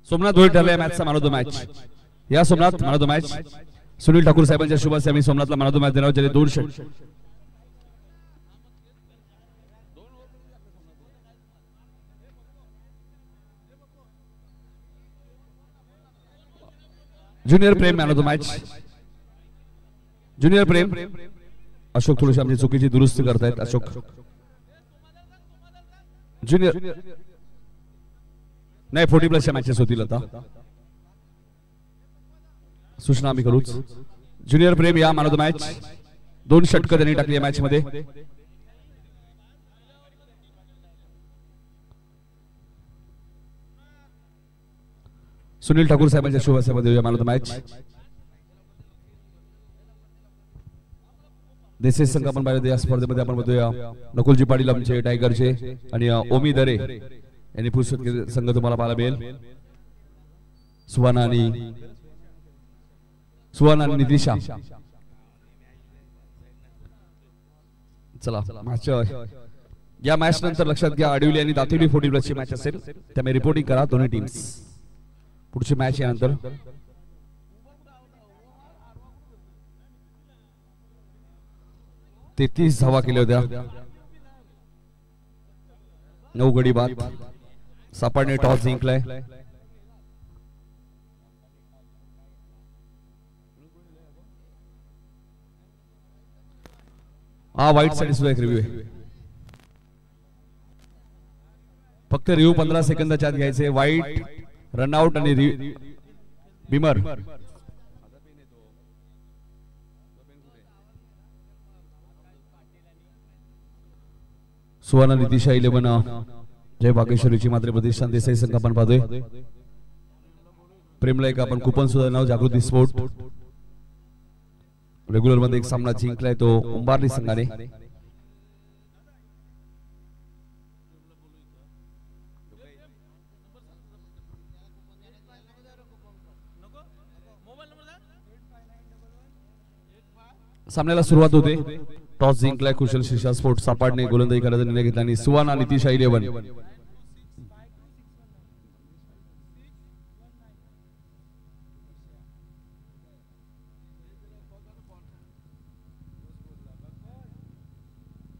सोमनाथ धोळे ठरले मॅचचा man of the match. या Somnath man of the match. Sunil Thakur साहेबांच्या शुभास आम्ही सोमनाथला मॅन ऑफ द मॅच देणार आहोत. 2 षट. Junior Prem man of the match. Junior Prem. Ashok थोडीशी आमची चुकीची दुरुस्ती करतायत. अशोक ज्युनियर नाही 40+ मॅचेस होतील आता. सूचना आम्ही करूच. ज्युनियर प्रेम या मॅन ऑफ द मॅच. 2 षटकं त्यांनी टाकली या मॅच मध्ये. सुनील ठाकूर साहेबांच्या शुभेच्छा man of the match. Desai संघ आपण पाहिलं या स्पर्धेमध्ये आपण बघूया नकुलजी पाटील आमचे टायगरचे आणि ओमी दरे यांनी पुरस्कृत संघ तुम्हाला पाहायला मिळेल. सुहाना आणि नितिशा. चला या मॅच नंतर लक्षात घ्या आडिवली आणि दातिवली 40+ ची मॅच असेल त्यामुळे रिपोर्टिंग करा दोन्ही टीम्स. पुढची मॅच यानंतर 33 धावा केल्या होत्या. 9 गडी बाद. सापडणे टॉस जिंकलाय. हा वाईट साठी सुद्धा एक रिव्ह्यू आहे. फक्त रिव्ह्यू 15 सेकंदाच्या आत घ्यायचे. वाईट रनआउट आणि बिमर. सुहाना नितिशा 11 जय भाग्यश्वरीची मात्र प्रतिष्ठान देसाई संघ आपण पाहतोय. प्रेमला एक आपण कुपन सुद्धा नाव जागृती स्पोर्ट. रेग्युलर मध्ये एक सामना जिंकलाय तो उंबारली संघाने. सामन्याला सुरुवात होते. टॉस जिंकलाय कुशल शिषा स्पोर्ट सापाडने गोलंदाजी करायचा निर्णय घेतला आणि सुहाना नितिशा 11.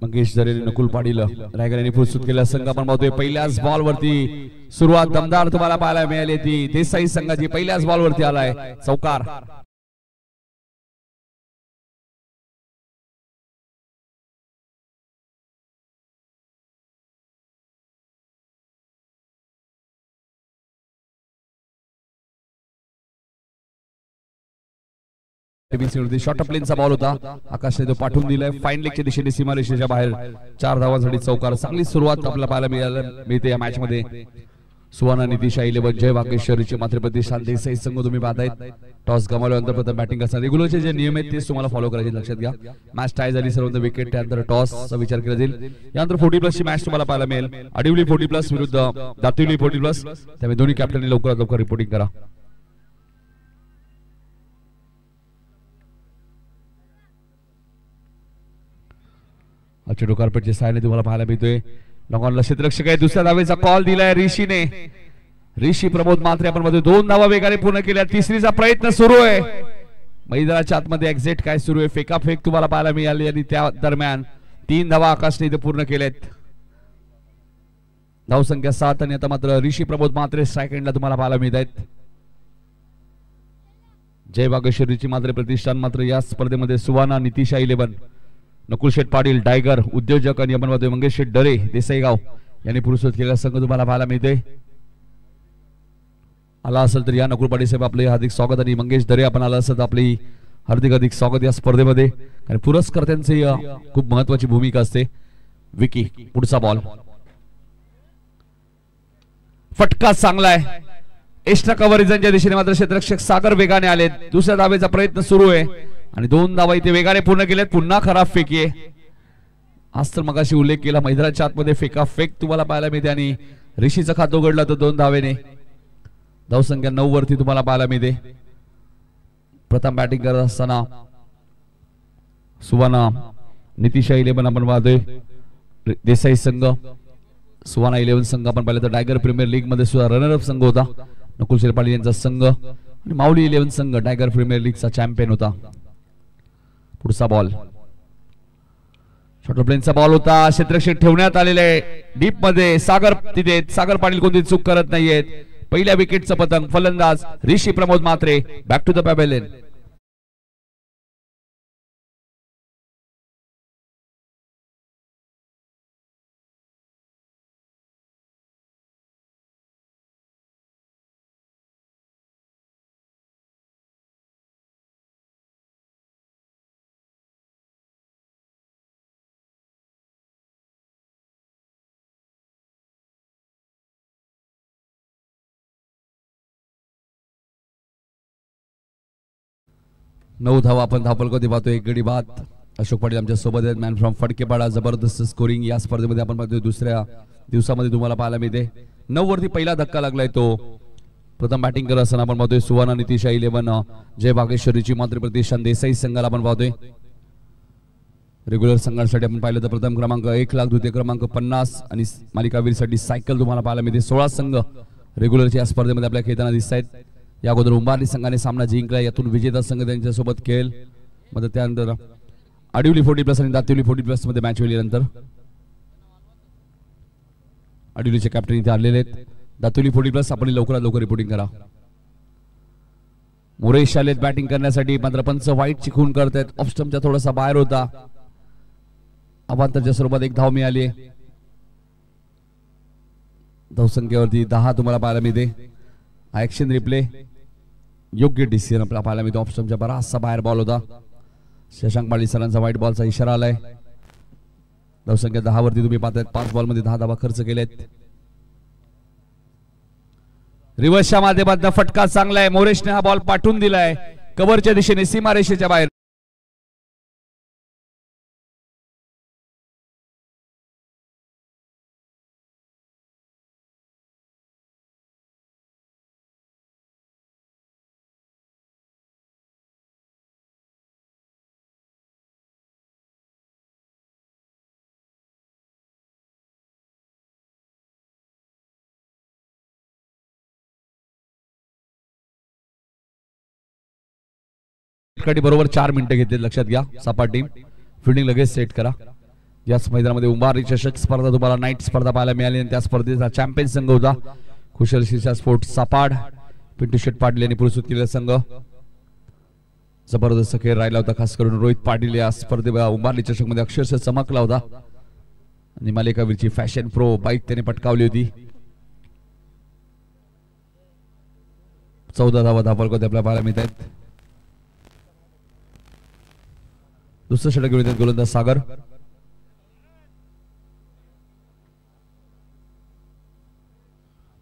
मंगेश दरे नकुल पाटील रायगड यांनी पुरस्कृत केला संघ आपण पाहतोय. पहिल्याच बॉल वरती सुरुवात दमदार तुम्हाला पाहायला मिळाली. ती देसाई संघाची पहिल्याच बॉल वरती आलाय चौकार. शॉर्ट प्लेनचा बॉल होता. आकाशने तो पाठवून दिलाय. फाईन लेगच्या दिशेने सीमारेषेच्या बाहेर 4 धावांसाठी चौकार. चांगली सुरुवात आपल्याला पाहायला मिळते या मॅच मध्ये. सुहाना नितिशा 11 जय भाग्यश्वरीची मात्र प्रतिष्ठान देसाई संघ तुम्ही पाहतायत. टॉस गमावल्यानंतर प्रथम बॅटिंग करतात. रेग्युलरचे जे नियम आहेत तेच तुम्हाला फॉलो करायचे लक्षात घ्या. मॅच टाय झाली सर्व विकेट त्यानंतर टॉसचा विचार केला जाईल. यानंतर 40+ ची मॅच तुम्हाला पाहायला मिळेल. आडिवली 40+ विरुद्ध दातिवली 40+. त्यामुळे दोन्ही कॅप्टननी लवकरात लवकर रिपोर्टिंग करा. चेडू कार्पेटच्या साहाय्याने तुम्हाला पाहायला मिळतोय. लॉंगॉनला क्षेत्ररक्षक आहे. दुसऱ्या धावेचा कॉल दिलाय ऋषीने. ऋषी प्रमोद मात्रे आपण मध्ये 2 धावा वेगाने पूर्ण केल्या. तिसरीचा प्रयत्न सुरू आहे. मैदानाच्या आतमध्ये एक्झिट काय सुरू आहे. फेकाफेक तुम्हाला पाहायला मिळाली आणि त्या दरम्यान 3 धावा आकाशने इथे पूर्ण केल्यात. धावसंख्या 7 आणि आता मात्र ऋषी प्रमोद मात्रे स्ट्राईक एंडला तुम्हाला पाहायला मिळत आहेत. जय भाग्यश्वरीची मात्र प्रतिष्ठान मात्र या स्पर्धेमध्ये सुहाना नितिशा 11 नकुल शेठ पाटील टायगर उद्योजक आणि आपण पाहतोय मंगेश शेठ डरे देसाईगाव यांनी पुरस्कृत केलेला संघ तुम्हाला पाहायला मिळते. आला असेल तर या नकुल पाटील साहेब आपले हार्दिक स्वागत आणि मंगेश डरे आपण आला असेल तर आपली हार्दिक स्वागत या स्पर्धेमध्ये. आणि पुरस्कर्त्यांची खूप महत्वाची भूमिका असते. विकी पुढचा बॉल फटका चांगला आहे. एक्स्ट्रा कव्हरेजच्या दिशेने मात्र क्षेत्ररक्षक सागर वेगाने आले. दुसऱ्या धावेचा प्रयत्न सुरू आहे आणि 2 धावा इथे वेगाने पूर्ण केल्यात. पुन्हा खराब फेकी आहे. आज तर मगाशी उल्लेख केला मैदानाच्या आतमध्ये फेकाफेक तुम्हाला पाहायला मिळते आणि ऋषीचं खातं उघडलं तर 2 धावेने. धावसंख्या 9 वरती तुम्हाला पाहायला मिळते. प्रथम बॅटिंग करत असताना सुहाना नितिशा 11 आपण पाहतोय. देसाई संघ सुहाना 11 संघ आपण पाहिलं तर टायगर प्रीमियर लीग मध्ये सुद्धा रनर अप संघ होता. नकुल शिरपाली यांचा संघ आणि माऊली 11 संघ टायगर प्रीमियर लीगचा चॅम्पियन होता. पुढचा बॉल शॉर्ट प्लेनचा बॉल होता. क्षेत्ररक्षक ठेवण्यात आलेले डीप मध्ये. सागर तिथे सागर पाटील कोणती चूक करत नाहीयेत. पहिल्या विकेटचं पतंग. फलंदाज Rishi Pramod Mhatre. Back to the pavilion. नऊ धावा आपण धापलकोती पाहतोय. एक गडी बाद. अशोक पाटील आमच्या सोबत आहेत. Man from Phadkepada. जबरदस्त स्कोरिंग या स्पर्धेमध्ये आपण पाहतोय. दुसऱ्या दिवसामध्ये तुम्हाला पाहायला मिळते. 9 वरती पहिला धक्का लागलाय तो. प्रथम बॅटिंग करत असताना आपण पाहतोय सुवर्णा नितीशा 11 जय भागेश्वरीची मात्र प्रतिष्ठान देसाई संघाला आपण पाहतोय. रेग्युलर संघांसाठी आपण पाहिलं तर प्रथम क्रमांक 1 लाख, द्वितीय क्रमांक 50 आणि मालिकावीरसाठी सायकल तुम्हाला पाहायला मिळते. 16 संघ रेग्युलरच्या या स्पर्धेमध्ये आपल्या खेळताना दिसत आहेत. या अगोदर उंबारली संघाने सामना जिंकला. यातून विजेता संघ त्यांच्यासोबत खेळ. मग त्यानंतर आडिवली 40+ आणि दातिवली 40+ मध्ये मॅच होईल. नंतर आडिवलीचे कॅप्टन इथे आलेले आहेत. दातिवली 40+ आपण लवकरात लवकर रिपोर्टिंग करा. मोरेश आलेत बॅटिंग करण्यासाठी. मात्र पंच वाईट चिखून करतायत. ऑफ स्टंपच्या थोडासा बाहेर होता. अवांतरच्या स्वरूपात एक धाव मिळाली. धावसंख्येवरती 10 तुम्हाला पाहायला मिळते. ऍक्शन रिप्ले योग्य डिसिजन आपल्याला पाहायला मिळतो. ऑफ स्टंपच्या बराचसा बाहेर बॉल होता. शशांक पाटील सरांचा व्हाईट बॉलचा इशारा आलाय. धावसंख्या 10 वरती तुम्ही पाहतायत. 5 बॉलमध्ये 10 धावा खर्च केलेत. रिव्हर्सच्या माध्यमातून फटका चांगला आहे. मोरेशने हा बॉल पाठवून दिलाय कव्हरच्या दिशेने सीमारेषेच्या बाहेर. बरोबर 4 मिनिटं घेतले. लक्षात घ्या. सपाट टीम फिल्डिंग लगेच सेट करा. याच मैदानामध्ये उंबारली चषक स्पर्धा तुम्हाला नाईट स्पर्धा पाहायला मिळाली आणि त्या स्पर्धेचा चॅम्पियन संघ होता कुशल शिरसा स्पोर्ट सपाड. पिंटू शेट पाटील यांनी पुरस्कृत केलेला संघ. जबरदस्त खेळ राहिला होता. खास करून रोहित पाटील या स्पर्धेत उंबारली चषक मध्ये अक्षरशः चमकला होता आणि मालिकावीरची फॅशन प्रो बाईक त्याने पटकावली होती. 14 धावा धापलकोते आपल्याला पाहायला मिळत आहेत. दुसरं षटक घेऊन येतात गोलंदाज सागर.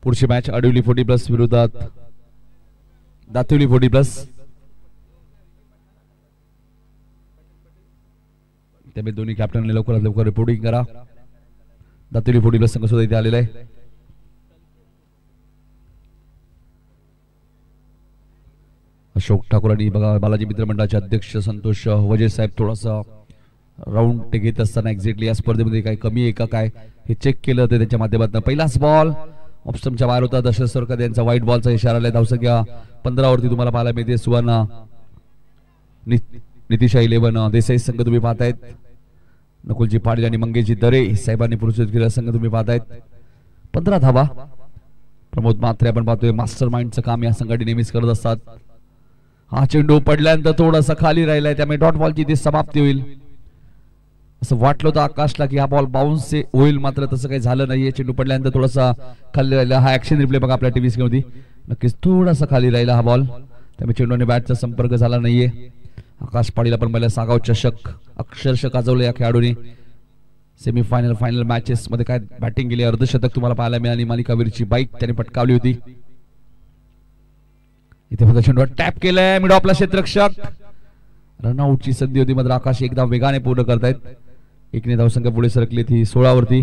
पुढची मॅच आडिवली 40+ विरोधात दातिवली 40+. त्यामुळे दोन्ही कॅप्टनने लवकरात लवकर रिपोर्टिंग करा. दातिवली 40+ संघ सुद्धा इथे आलेला आहे. अशोक ठाकूर आणि बघा बालाजी मित्र मंडळाचे अध्यक्ष संतोष वजे साहेब थोडासा राऊंड ते घेत असताना एक्झॅक्टली या स्पर्धेमध्ये काय कमी आहे का काय हे चेक केलं होतं त्यांच्या माध्यमातून. पहिलाच बॉल ऑप्शनच्या बाहेर होता. दशरथ सरकार यांचा व्हाईट बॉलचा इशारा आलाय. धावसंख्या 15 वरती तुम्हाला पाहायला मिळते. सुवर्णा नितीशा 11 देसाई संघ तुम्ही पाहतायत. नकुलजी पाटील आणि मंगेशजी दरे साहेबांनी पुरस्कृत केलेला संघ तुम्ही पाहतायत. 15 धावा. प्रमोद म्हात्रे आपण पाहतोय. मास्टर माइंडचं काम या संघाने नेहमीच करत असतात. हा चेंडू पडल्यानंतर थोडासा खाली राहिलाय त्यामुळे डॉट बॉलची ती समाप्ती होईल. असं वाटलं होतं आकाशला की हा बॉल बाउन्स होईल मात्र तसं काही झालं नाहीये. चेंडू पडल्यानंतर थोडासा खाली राहिला. हा ऍक्शन रिप्ले बघा आपल्या टीव्ही स्क्रीन मध्ये. नक्कीच थोडासा खाली राहिला हा बॉल त्यामुळे चेंडूने बॅटचा संपर्क झाला नाहीये. आकाश पाटील आपण पहिल्या सागाव चषक अक्षरशः गाजवलं या खेळाडूने. सेमीफायनल फायनल मॅचेस मध्ये काय बॅटिंग केली. अर्धशतक तुम्हाला पाहायला मिळाली. मालिकावीरची बाईक त्याने पटकावली होती. इथे फक्त चेंडू टॅप केलाय. मिड ऑफला क्षेत्ररक्षक. रनआउटची संधी होती मात्र आकाश एकदा वेगाने पूर्ण करतायत. एकने धावसंख्या पुढे सरकली ती 16 वरती.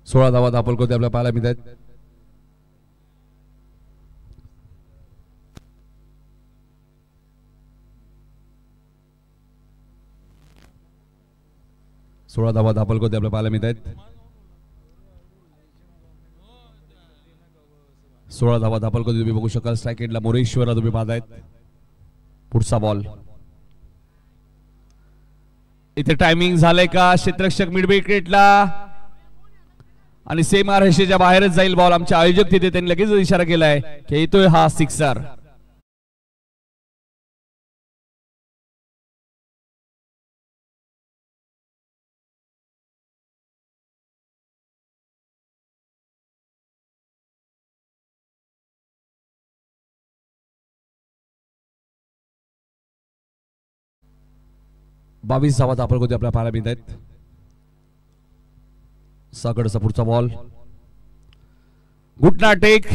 सोळा धावा धापलकोते आपल्याला पाहायला मिळत आहेत. 16 धावा धापलकोते आपल्याला पाहायला मिळत आहेत. 16 धावा धापलकोते तुम्ही बघू शकाल. स्ट्राईक एंडला मोरेश्वरला तुम्ही पाहतायत. पुढचा बॉल इथे टायमिंग झालंय का क्षेत्ररक्षक मिड विकेटला आणि सेम रेषेच्या बाहेरच जाईल बॉल. आमचे आयोजक तिथे त्यांनी लगेच इशारा केलाय की येतोय हा सिक्सर. बावीस धावा धापलकोते आपल्याला पाहायला मिळत आहेत. साकडचा पुढचा बॉल घुटना टेक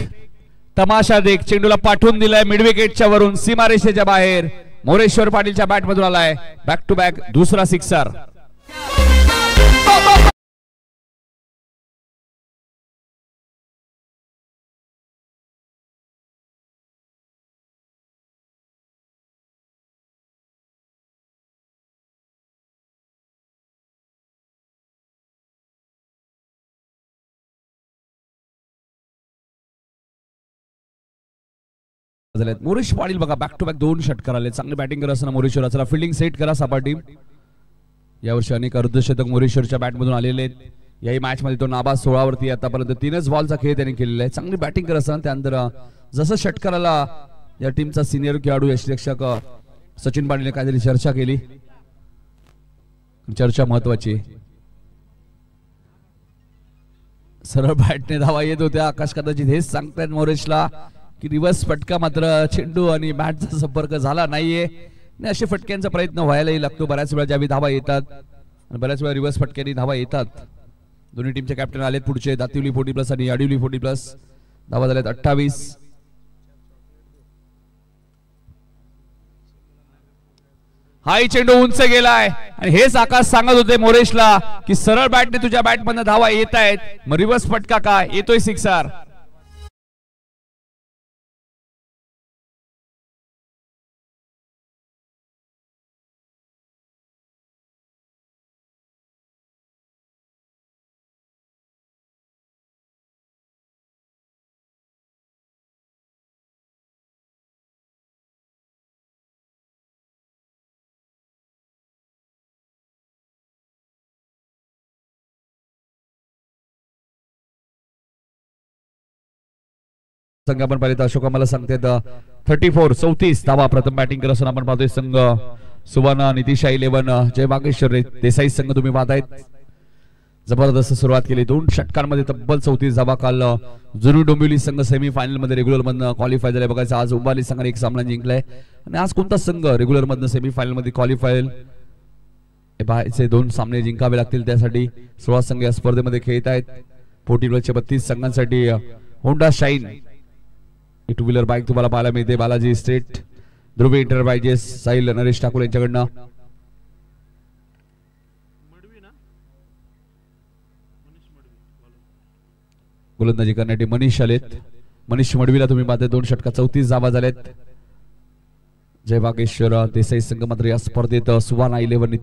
तमाशा देख चेंडूला पाठवून दिलाय मिड विकेटच्या वरून सीमारेषेच्या बाहेर. मोरेश्वर पाटीलच्या बॅट मधून आलाय बॅक टू बॅक दुसरा सिक्सर. मोरेश पाटील बघा बॅक टू बॅक 2 षटकार आले. चांगली बॅटिंग करत असताना मोरेश्वराचा फिल्डिंग सेट करा सपाटी. यावर्षी अनेक अर्धशतक मोरेश्वरच्या बॅटमधून आलेले आहेत. याही मॅच मध्ये तो नाबाद 16 वरती आतापर्यंत 3च बॉलचा खेळ त्यांनी केलेला आहे. चांगली बॅटिंग करत असताना त्यानंतर जसं षटकाराला या टीमचा सिनियर खेळाडू यशरक्षक सचिन पाटीलने काहीतरी चर्चा केली. चर्चा महत्वाची. सरळ बॅटने धावा येत होत्या. आकाश कदाचित हेच सांगतायत मोरेशला की रिवर्स फटका मात्र चेंडू आणि बॅटचा संपर्क झाला नाहीये. अशा फटक्यांचा प्रयत्न व्हायलाही लागतो. बऱ्याच वेळा ज्यावेळी धावा येतात आणि बऱ्याच वेळा रिवर्स फटक्यांनी धावा येतात. दोन्ही टीमचे कॅप्टन आलेत पुढचे. दातिवली 40+ आणि आडिवली 40+. धावा झाल्यात 28. हाही चेंडू उंच गेलाय आणि हेच आकाश सांगत होते मोरेशला की सरळ बॅटने तुझ्या बॅटमधनं धावा येत आहेत. मग रिवर्स फटका काय येतोय सिक्सर. संघ आपण पाहिलं तर अशोक मला सांगते 34 धावा प्रथम बॅटिंग करत असताना आपण पाहतोय संघ सुवर्ण नितिशा 11 जय वागेश्वर देसाई संघ तुम्ही पाहतायत. जबरदस्त सुरुवात केली. 2 षटकांमध्ये तब्बल 34 धावा. काल जुनू डोंबिवली संघ सेमी फायनल मध्ये रेग्युलर मधनं क्वालिफाय झाले. बघायचं आज उंबाली संघाने एक सामना जिंकलाय आणि आज कोणता संघ रेग्युलर मधनं सेमी फायनल मध्ये क्वालिफाय बाहेरचे 2 सामने जिंकावे लागतील. त्यासाठी 16 संघ या स्पर्धेमध्ये खेळत आहेत. 40+ 32 संघांसाठी Honda Shine two wheeler bike तुम्हाला पाहायला मिळते. बालाजी स्टेट ध्रुवी इंटरप्राइजेस साहिल नरेश ठाकूर यांच्याकडनं. गोलंदाजी करण्यासाठी मनीष आलेत. मनीष मडवीला तुम्ही पाहताय 2 षटका 34 धावा झाल्यात. जय वागेश्वर देसाई संघ मात्र या स्पर्धेत सुवाना 11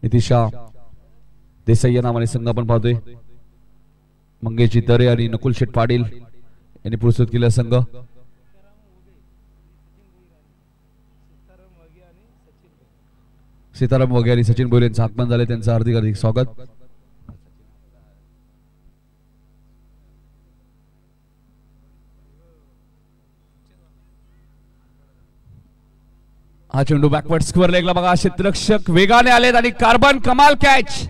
नितिशा देसाई या नावाने संघ आपण पाहतोय. मंगेशजी तरे आणि नकुल शेठ पाटील यांनी पुरस्कृत केला संघ. सीताराम वगे आणि सचिन बोले यांचं आगमन झाले. त्यांचं हार्दिक स्वागत. हा चेंडू बॅकवर्ड स्क्वेअर लेगला बघा. क्षेत्ररक्षक वेगाने आलेत आणि कार्बन कमाल कॅच.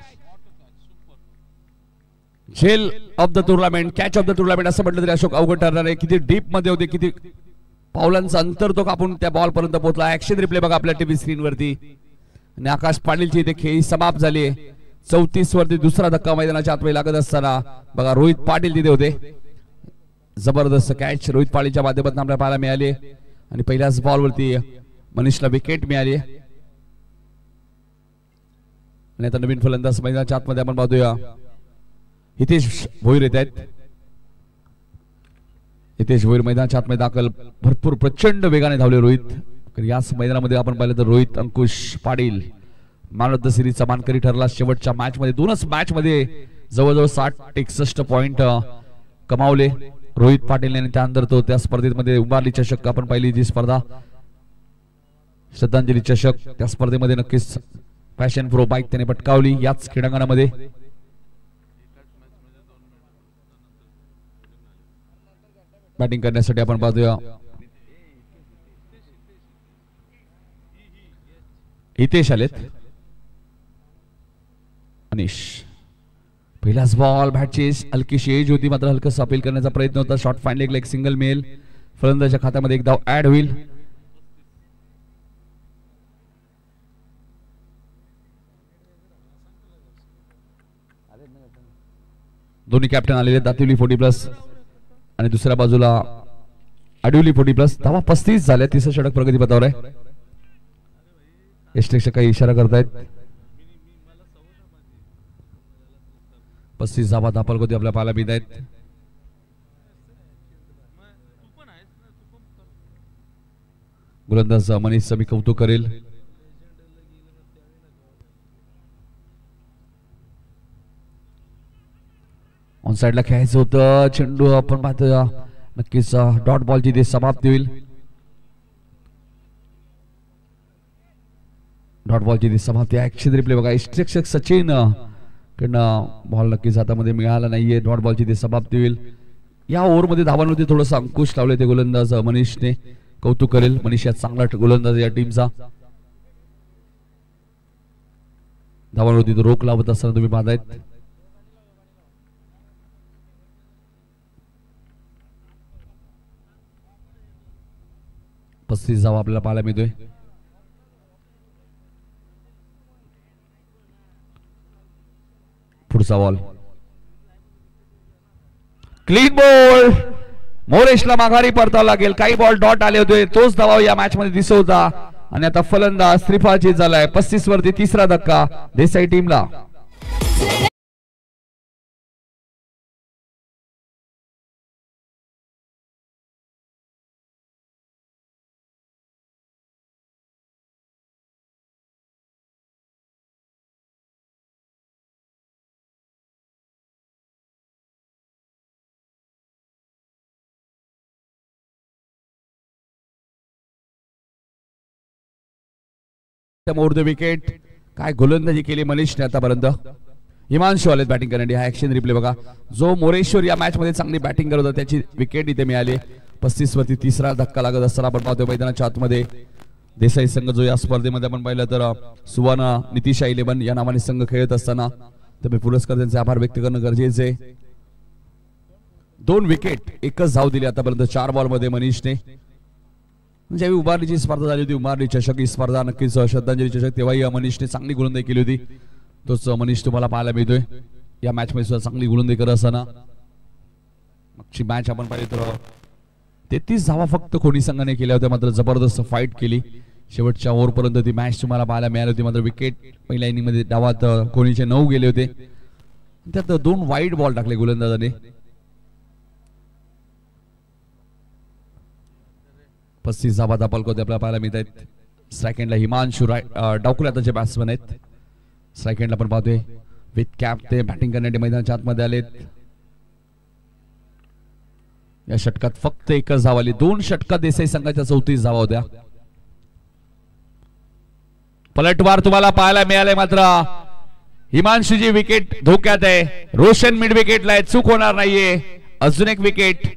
झेल of the tournament catch of the tournament असं म्हटलं तरी अशोक अवघड ठरणार आहे. किती डीप मध्ये होते. किती पावलांचा अंतर तो कापून त्या बॉल पर्यंत पोहोचला. ऍक्शन रिप्ले बघा आपल्या टीव्ही स्क्रीन वरती. आणि आकाश पाटीलची इथे खेळी समाप्त झाली. 34 वरती दुसरा धक्का मैदानाच्या आतमध्ये लागत असताना बघा रोहित पाटील तिथे होते. जबरदस्त कॅच रोहित पाटीलच्या माध्यमातून आपल्याला पाहायला मिळाली आणि पहिल्याच बॉल वरती मनीषला विकेट मिळाली. आणि आता नवीन फलंदाज मैदानाच्या आतमध्ये आपण पाहतोय हितेश भोईर येत आहेत. हितेश भोईर मैदानाच्या आतमध्ये दाखल. भरपूर प्रचंड वेगाने धावले रोहित. याच मैदानामध्ये आपण पाहिलं तर रोहित अंकुश पाटील मॅन ऑफ द सिरीजचा मानकरी ठरला. शेवटच्या मॅच मध्ये दोनच मॅच मध्ये जवळजवळ 60-61 पॉइंट कमावले रोहित पाटील यांनी. त्यानंतर तो त्या स्पर्धेमध्ये उभारली चषक आपण पाहिली जी स्पर्धा श्रद्धांजली चषक, त्या स्पर्धेमध्ये नक्कीच पॅशन प्रो बाईक त्याने पटकावली याच क्रीडांगणामध्ये. बॅटिंग करण्यासाठी आपण पाहतोय हितेश आलेत. अनिश पहिलाच बॉल बॅटची हलकीशी एज होती मात्र हलकं अपील करण्याचा प्रयत्न होता. शॉर्ट फाईन लेग सिंगल मेल. फलंदाजाच्या खात्यामध्ये एक धाव ऍड होईल. दोन्ही कॅप्टन आलेले दातिवली 40+ आणि दुसऱ्या बाजूला आडिवली 40+. धावा 35 झाल्या. तिसरं षटक प्रगती पथावर आहे. यष्टेक्ष काही इशारा करतायत. 35 धावा दापलकोती आपल्या पाहायला मिळत आहेत. गोलंदाज मनीष मी कौतुक करेल. ऑन साइडला खेळायचं होतं. चेंडू आपण पाहतोय नक्कीच डॉट बॉलची ते समाप्ती होईल. डॉट बॉलची ती समाप्ती. ऍक्शन रिप्ले बघा. इष्टरक्षक सचिन कडनं बॉल नक्कीच हातामध्ये मिळाला नाहीये. डॉट बॉलची ती समाप्ती होईल. या ओव्हरमध्ये धावांवरती थोडंसं अंकुश लावले ते गोलंदाज मनीषने. कौतुक करेल. मनीष या चांगला गोलंदाज या टीमचा. धावांवरती तो रोख लावत असताना तुम्ही पाहतायत. पस्तीस धावा आपल्याला पाहायला मिळतोय. पुढचा बॉल क्लीन बॉल. मोरेशला माघारी परतावं लागेल. काही बॉल डॉट आले होते. तोच धावा या मॅच मध्ये दिसत होता आणि आता फलंदाज त्रिफळाची झालाय. 35 वरती तिसरा धक्का देसाई टीमला. More the wicket. काय गोलंदाजी केली मनीषने आतापर्यंत. हिमांशू आलेत बॅटिंग करण्यासाठी. हा ऍक्शन रिप्ले बघा. जो मोरेश्वर या मॅच मध्ये चांगली बॅटिंग करत होता त्याची विकेट इथे मिळाली. 35 वरती तिसरा धक्का लागत असताना आपण पाहतोय मैदानाच्या आतमध्ये देसाई संघ जो या स्पर्धेमध्ये आपण पाहिलं तर सुवर्ण नितिशा 11 या नावाने संघ खेळत असताना तुम्ही पुरस्कार त्यांचे आभार व्यक्त करणं गरजेचे. 2 विकेट 1च धाव दिली आतापर्यंत 4 बॉल मध्ये मनीषने. म्हणजे उभारलीची स्पर्धा झाली होती. उभारली चषक ही स्पर्धा नक्कीच श्रद्धांजली चषक तेव्हाही मनीषने चांगली गोलंदाजी केली होती. तोच मनीष तुम्हाला पाहायला मिळतोय या मॅच मध्ये सुद्धा चांगली गोलंदाजी करत असताना. मागची मॅच आपण पाहिली तर 33 धावा फक्त कोणी संघाने केल्या होत्या मात्र जबरदस्त फाईट केली. शेवटच्या ओव्हर पर्यंत ती मॅच तुम्हाला पाहायला मिळाली होती. मात्र विकेट पहिल्या इनिंग मध्ये डावात कोणीचे 9 गेले होते. त्यात 2 वाईड बॉल टाकले गोलंदाजाने. 35 धावा दापलकोते आपल्याला पाहायला मिळत आहेत. स्ट्राईक एंडला हिमांशू डावकुले आताचे बॅट्समन आहेत. स्ट्राईक एंडला आपण पाहतोय विथ कॅप ते बॅटिंग करण्यासाठी मैदानाच्या आतमध्ये आलेत. या षटकात फक्त 1च धाव आली. 2 षटकात देसाई संघाच्या 34 धावा होत्या. पलटवार तुम्हाला पाहायला मिळाले मात्र हिमांशूची विकेट धोक्यात आहे. रोशन मिड विकेटला आहे. चूक होणार नाहीये. अजून एक विकेट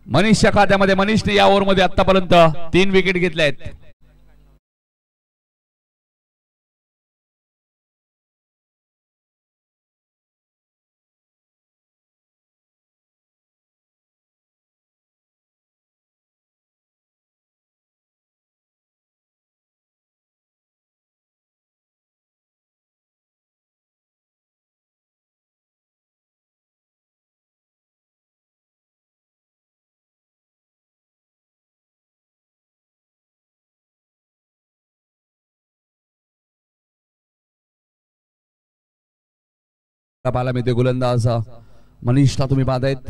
मनीषच्या खात्यामध्ये. मनीषने या ओव्हर मध्ये आतापर्यंत 3 विकेट घेतल्या आहेत. पाहायला मिळते गोलंदाज मनीषला तुम्ही पाहतायत.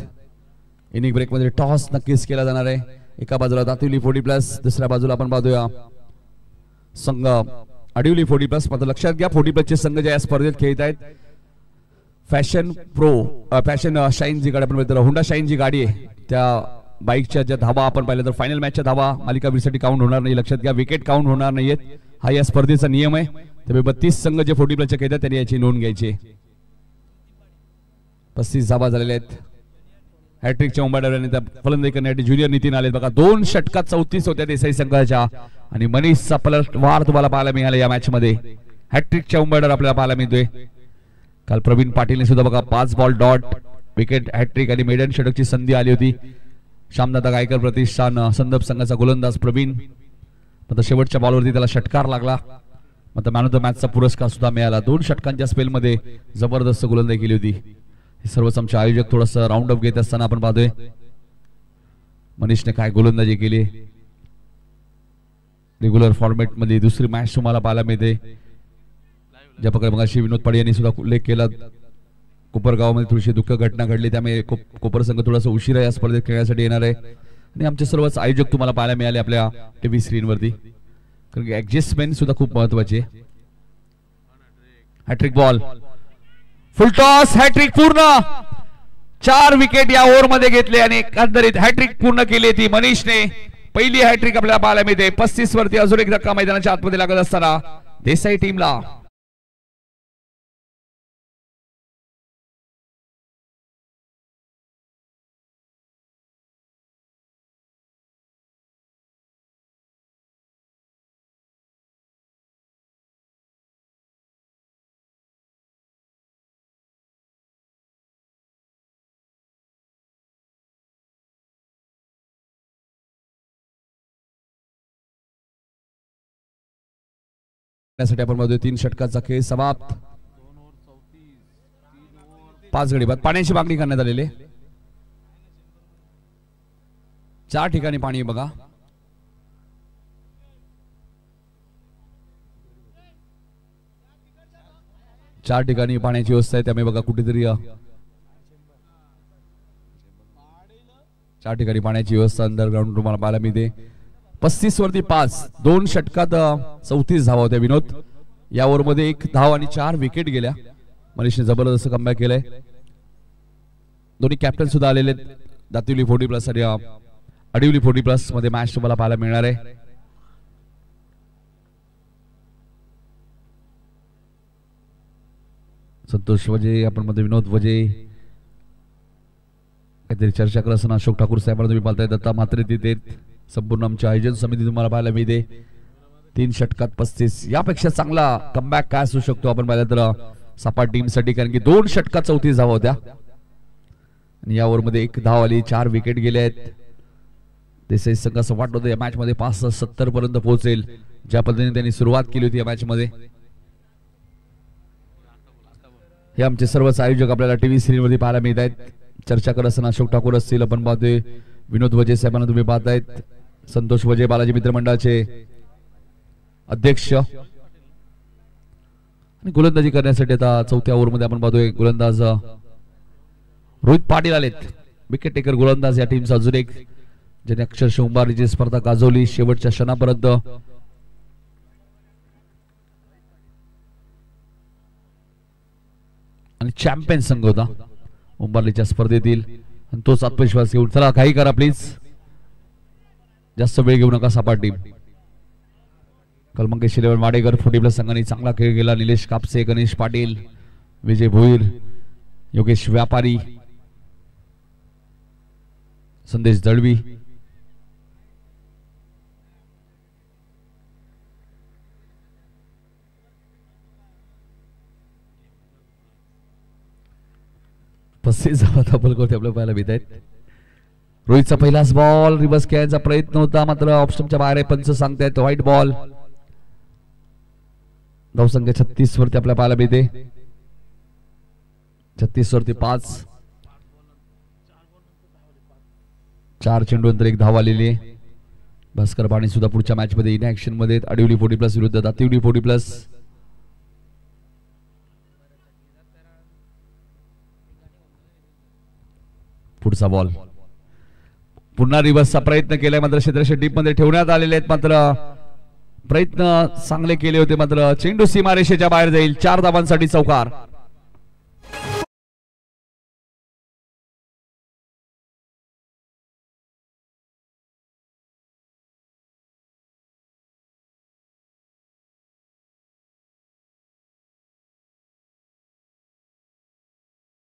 इनिंग ब्रेक मध्ये टॉस नक्कीच केला जाणार आहे. एका बाजूला दातिवली 40+, दुसऱ्या बाजूला आपण पाहतोया संघ अडिवली 40+ मात्र लक्षात घ्या 40+ चे संघ जे या स्पर्धेत खेळत आहेत फॅशन प्रो फॅशन शाईन जी गाडी आपण म्हणतो होंडा शाईन जी गाडी आहे त्या बाईकच्या ज्या धावा आपण पाहिलं तर फायनल मॅचच्या धावा मालिकावीरसाठी काउंट होणार नाही. लक्षात घ्या विकेट काउंट होणार नाहीयेत हा या स्पर्धेचा नियम आहे. त्यामुळे 32 संघ जे 40+ चे खेळतात त्यांनी याची नोंद घ्यायची. 35 धावा झालेल्या आहेत. हॅट्रिकच्या उंबरठ्याने त्या फलंदाजी करण्यासाठी ज्युनियर नितीन आले बघा 2 षटकात 34 होत्या देसाई संघाच्या आणि मनीषचा पलटवार तुम्हाला पाहायला मिळाला या मॅच मध्ये. हॅट्रिकच्या उंबरठ्यावर आपल्याला पाहायला मिळतोय. काल प्रवीण पाटीलने सुद्धा बघा 5 बॉल डॉट विकेट हॅट्रिक आणि मेडन षटकची संधी आली होती. श्यामदादा गायकर प्रतिष्ठान संदर्भ संघाचा गोलंदाज प्रवीण मात्र शेवटच्या बॉलवरती त्याला षटकार लागला. मात्र मॅन ऑफ द मॅचचा पुरस्कार सुद्धा मिळाला. 2 षटकांच्या स्पेलमध्ये जबरदस्त गोलंदाजी केली होती. हे सर्वच आमचे आयोजक थोडस राऊंड अप घेत असताना आपण पाहतोय मनीषने काय गोलंदाजी केली. रेग्युलर फॉर्मॅट मध्ये दुसरी मॅच तुम्हाला पाहायला मिळते. ज्या प्रकारे मगाशी विनोद पाडे यांनी सुद्धा उल्लेख केला कोपरगावमध्ये थोडीशी दुःख घटना घडली त्यामुळे कोपर संघ थोडासा उशिरा या स्पर्धेत खेळण्यासाठी येणार आहे आणि आमचे सर्वच आयोजक तुम्हाला पाहायला मिळाले आपल्या टीव्ही स्क्रीनवरती कारण की ऍडजस्टमेंट सुद्धा खूप महत्वाची आहे. Hat-trick ball full toss hat-trick पूर्ण 4 विकेट या ओव्हर मध्ये घेतले आणि एकंदरीत हॅट्रिक पूर्ण केली ती मनीषने. पहिली हॅट्रिक आपल्याला पाहायला मिळते. 35 वरती अजून एक धक्का मैदानाच्या आतमध्ये लागत असताना देसाई टीमला आपण बघतोय 3 षटकाचा खेळ समाप्त. 5 गडी बाद पाण्याची मागणी करण्यात आलेली 4 ठिकाणी पाणी बघा. चार ठिकाणी पाण्याची व्यवस्था आहे त्यामुळे बघा कुठेतरी 4 ठिकाणी पाण्याची व्यवस्था अंडरग्राउंड तुम्हाला पाहायला मिळते. 35 वरती 5 2 षटकात 34 धावा होत्या. विनोद या ओव्हर मध्ये 1 धाव आणि 4 विकेट गेल्या. मनीषने जबरदस्त कमबॅक केलंय. दोन्ही कॅप्टन सुद्धा आलेले दातिवली 40+ आणि अडिवली 40+ मध्ये मॅच तुम्हाला पाहायला मिळणार आहे. संतोष वजे आपण मध्ये विनोद वजे काहीतरी चर्चा करत असताना अशोक ठाकूर साहेबांना तुम्ही पाहताय. दत्ता म्हात्रे तिथे संपूर्ण आमचे आयोजन समिती तुम्हाला पाहायला मिळते. 3 षटकात 35 यापेक्षा चांगला कमबॅक काय असू शकतो आपण पाहिलं तर सपाट टीम साठी कारण की 2 षटकात 34 धावा होत्या आणि या ओव्हर मध्ये 1 धाव आली 4 विकेट गेले आहेत. देसाई संघ असं वाटत होतं या मॅच मध्ये 65-70 पर्यंत पोहोचेल ज्या पद्धतीने त्यांनी सुरुवात केली होती या मॅच मध्ये. हे आमचे सर्वच आयोजक आपल्याला टीव्ही स्क्रीन वरती पाहायला मिळत आहेत. चर्चा करत असताना अशोक ठाकूर असतील आपण पाहतोय. विनोद वजे साहेबांना तुम्ही पाहतायत. संतोष वजे बालाजी मित्र मंडळाचे अध्यक्ष आणि गोलंदाजी करण्यासाठी आता 4थ्या ओव्हर मध्ये आपण पाहतोय गोलंदाज रोहित पाटील आलेत. विकेट टेकर गोलंदाज या टीमचा अजून एक ज्याने अक्षरशः उंबारीची स्पर्धा गाजवली शेवटच्या क्षणापर्यंत. आणि चॅम्पियन संघ होता उंबारलीच्या स्पर्धेतील आणि तोच आत्मविश्वास घेऊन चला काही करा प्लीज जास्त वेळ घेऊ नका. सपाट टीम कलमंकेश 11 वाडेकर 40+ संघाने चांगला खेळ केला. निलेश कापसे गणेश पाटील विजय भोईर योगेश व्यापारी संदेश दळवी आपल्याला पाहायला मिळत आहेत. रोहितचा पहिलाच बॉल रिव्हर्स खेळायचा प्रयत्न होता मात्र ऑप्शनच्या बाहेर पंच सांगतायत व्हाईट बॉल. धावसंख्या 36 वरती आपल्याला पाहायला मिळते. 36 वरती 5 4 चेंडूनंतर 1 धाव आलेली आहे. भास्कर बाणी सुद्धा पुढच्या मॅच मध्ये इन ऍक्शन मध्ये अडिवली 40+ विरुद्ध दातिवली 40+. पुढचा बॉल पुन्हा रिव्हर्सचा प्रयत्न केलाय मात्र क्षेत्ररक्षक डीप मध्ये ठेवण्यात आलेले आहेत मात्र प्रयत्न चांगले केले होते मात्र चेंडू सीमारेषेच्या बाहेर जाईल. 4 धावांसाठी चौकार.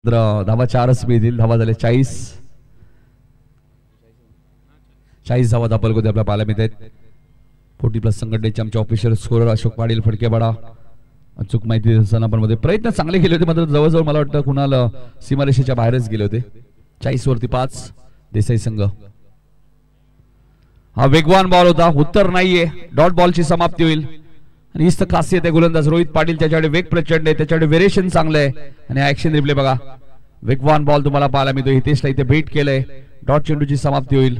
धावा 4च मिळतील. धावा झाले 40 धावा धापल होते आपल्या पाहायला मिळत आहेत. 40+ संघटनेचे आमचे ऑफिशियल स्कोरर अशोक पाटील फडकेवाडा. अचूक माहिती देताना पण मध्ये प्रयत्न चांगले केले होते मात्र जवळजवळ मला वाटतं कुणाला सीमारेषेच्या बाहेरच गेले होते. 40 वरती 5 देसाई संघ. हा वेगवान बॉल होता. उत्तर नाहीये. डॉट बॉलची समाप्ती होईल. आणि हीच तर खासियत आहे गोलंदाज रोहित पाटील. त्याच्याकडे वेग प्रचंड आहे. त्याच्याकडे व्हेरिएशन चांगलं आहे. आणि ऍक्शन रिप्ले बघा. वेगवान बॉल तुम्हाला पाहायला मिळतो. हितेशला इथे भेट केलंय. डॉट चेंडूची समाप्ती होईल.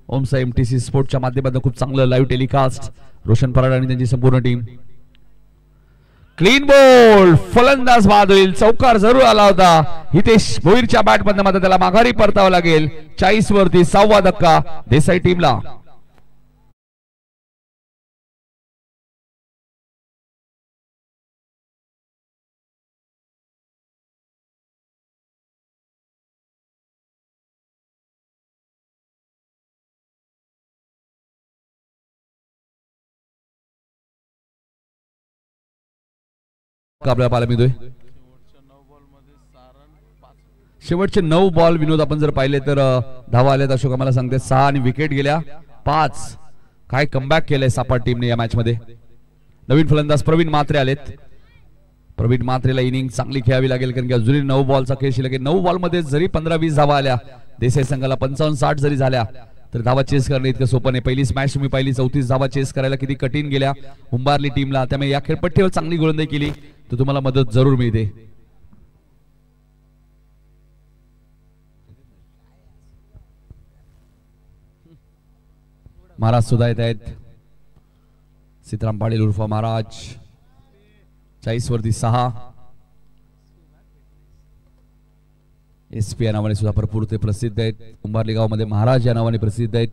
ओमसा एमटीसी स्पोर्टच्या माध्यमातून खूप चांगलं लाईव्ह टेलिकास्ट. रोशन पराड आणि त्यांची संपूर्ण टीम. Clean ball. फलंदाज बाद होईल. चौकार जरूर आला होता. हितेश भोईरच्या बॅट मधून मात्र त्याला माघारी परतावं लागेल. 40 वरती 6वा धक्का देसाई टीमला. आपल्याला पाहायला मिळतोय. शेवटचे 9 बॉल विनोद आपण जर पाहिले तर धावा आल्यात अशोक आम्हाला सांगते 6 आणि विकेट गेल्या 5. काय कमबॅक केलंय सापाट टीमने या मॅच मध्ये. नवीन फलंदाज प्रवीण म्हात्रे आलेत. प्रवीण म्हात्रेला इनिंग चांगली खेळावी लागेल कारण की अजूनही 9 बॉलचा खेळ शिल्लक आहे. 9 बॉल मध्ये जरी 15-20 धावा आल्या देसाई संघाला 55-60 जरी झाल्या तर धावा चेस करणे इतकं सोपं नाही. पहिली मॅच तुम्ही पाहिली 34 धावा चेस करायला किती कठीण गेल्या उंबारली टीमला. त्यामुळे या खेळपट्टीवर चांगली गोलंदाजी केली तर तुम्हाला मदत जरूर मिळते. महाराज सुद्धा येत आहेत. सीताराम पाटील उर्फ महाराज. 40 वरती 6. SP या नावाने सुद्धा भरपूर ते प्रसिद्ध आहेत. उंबारली गावामध्ये महाराज या नावाने प्रसिद्ध आहेत.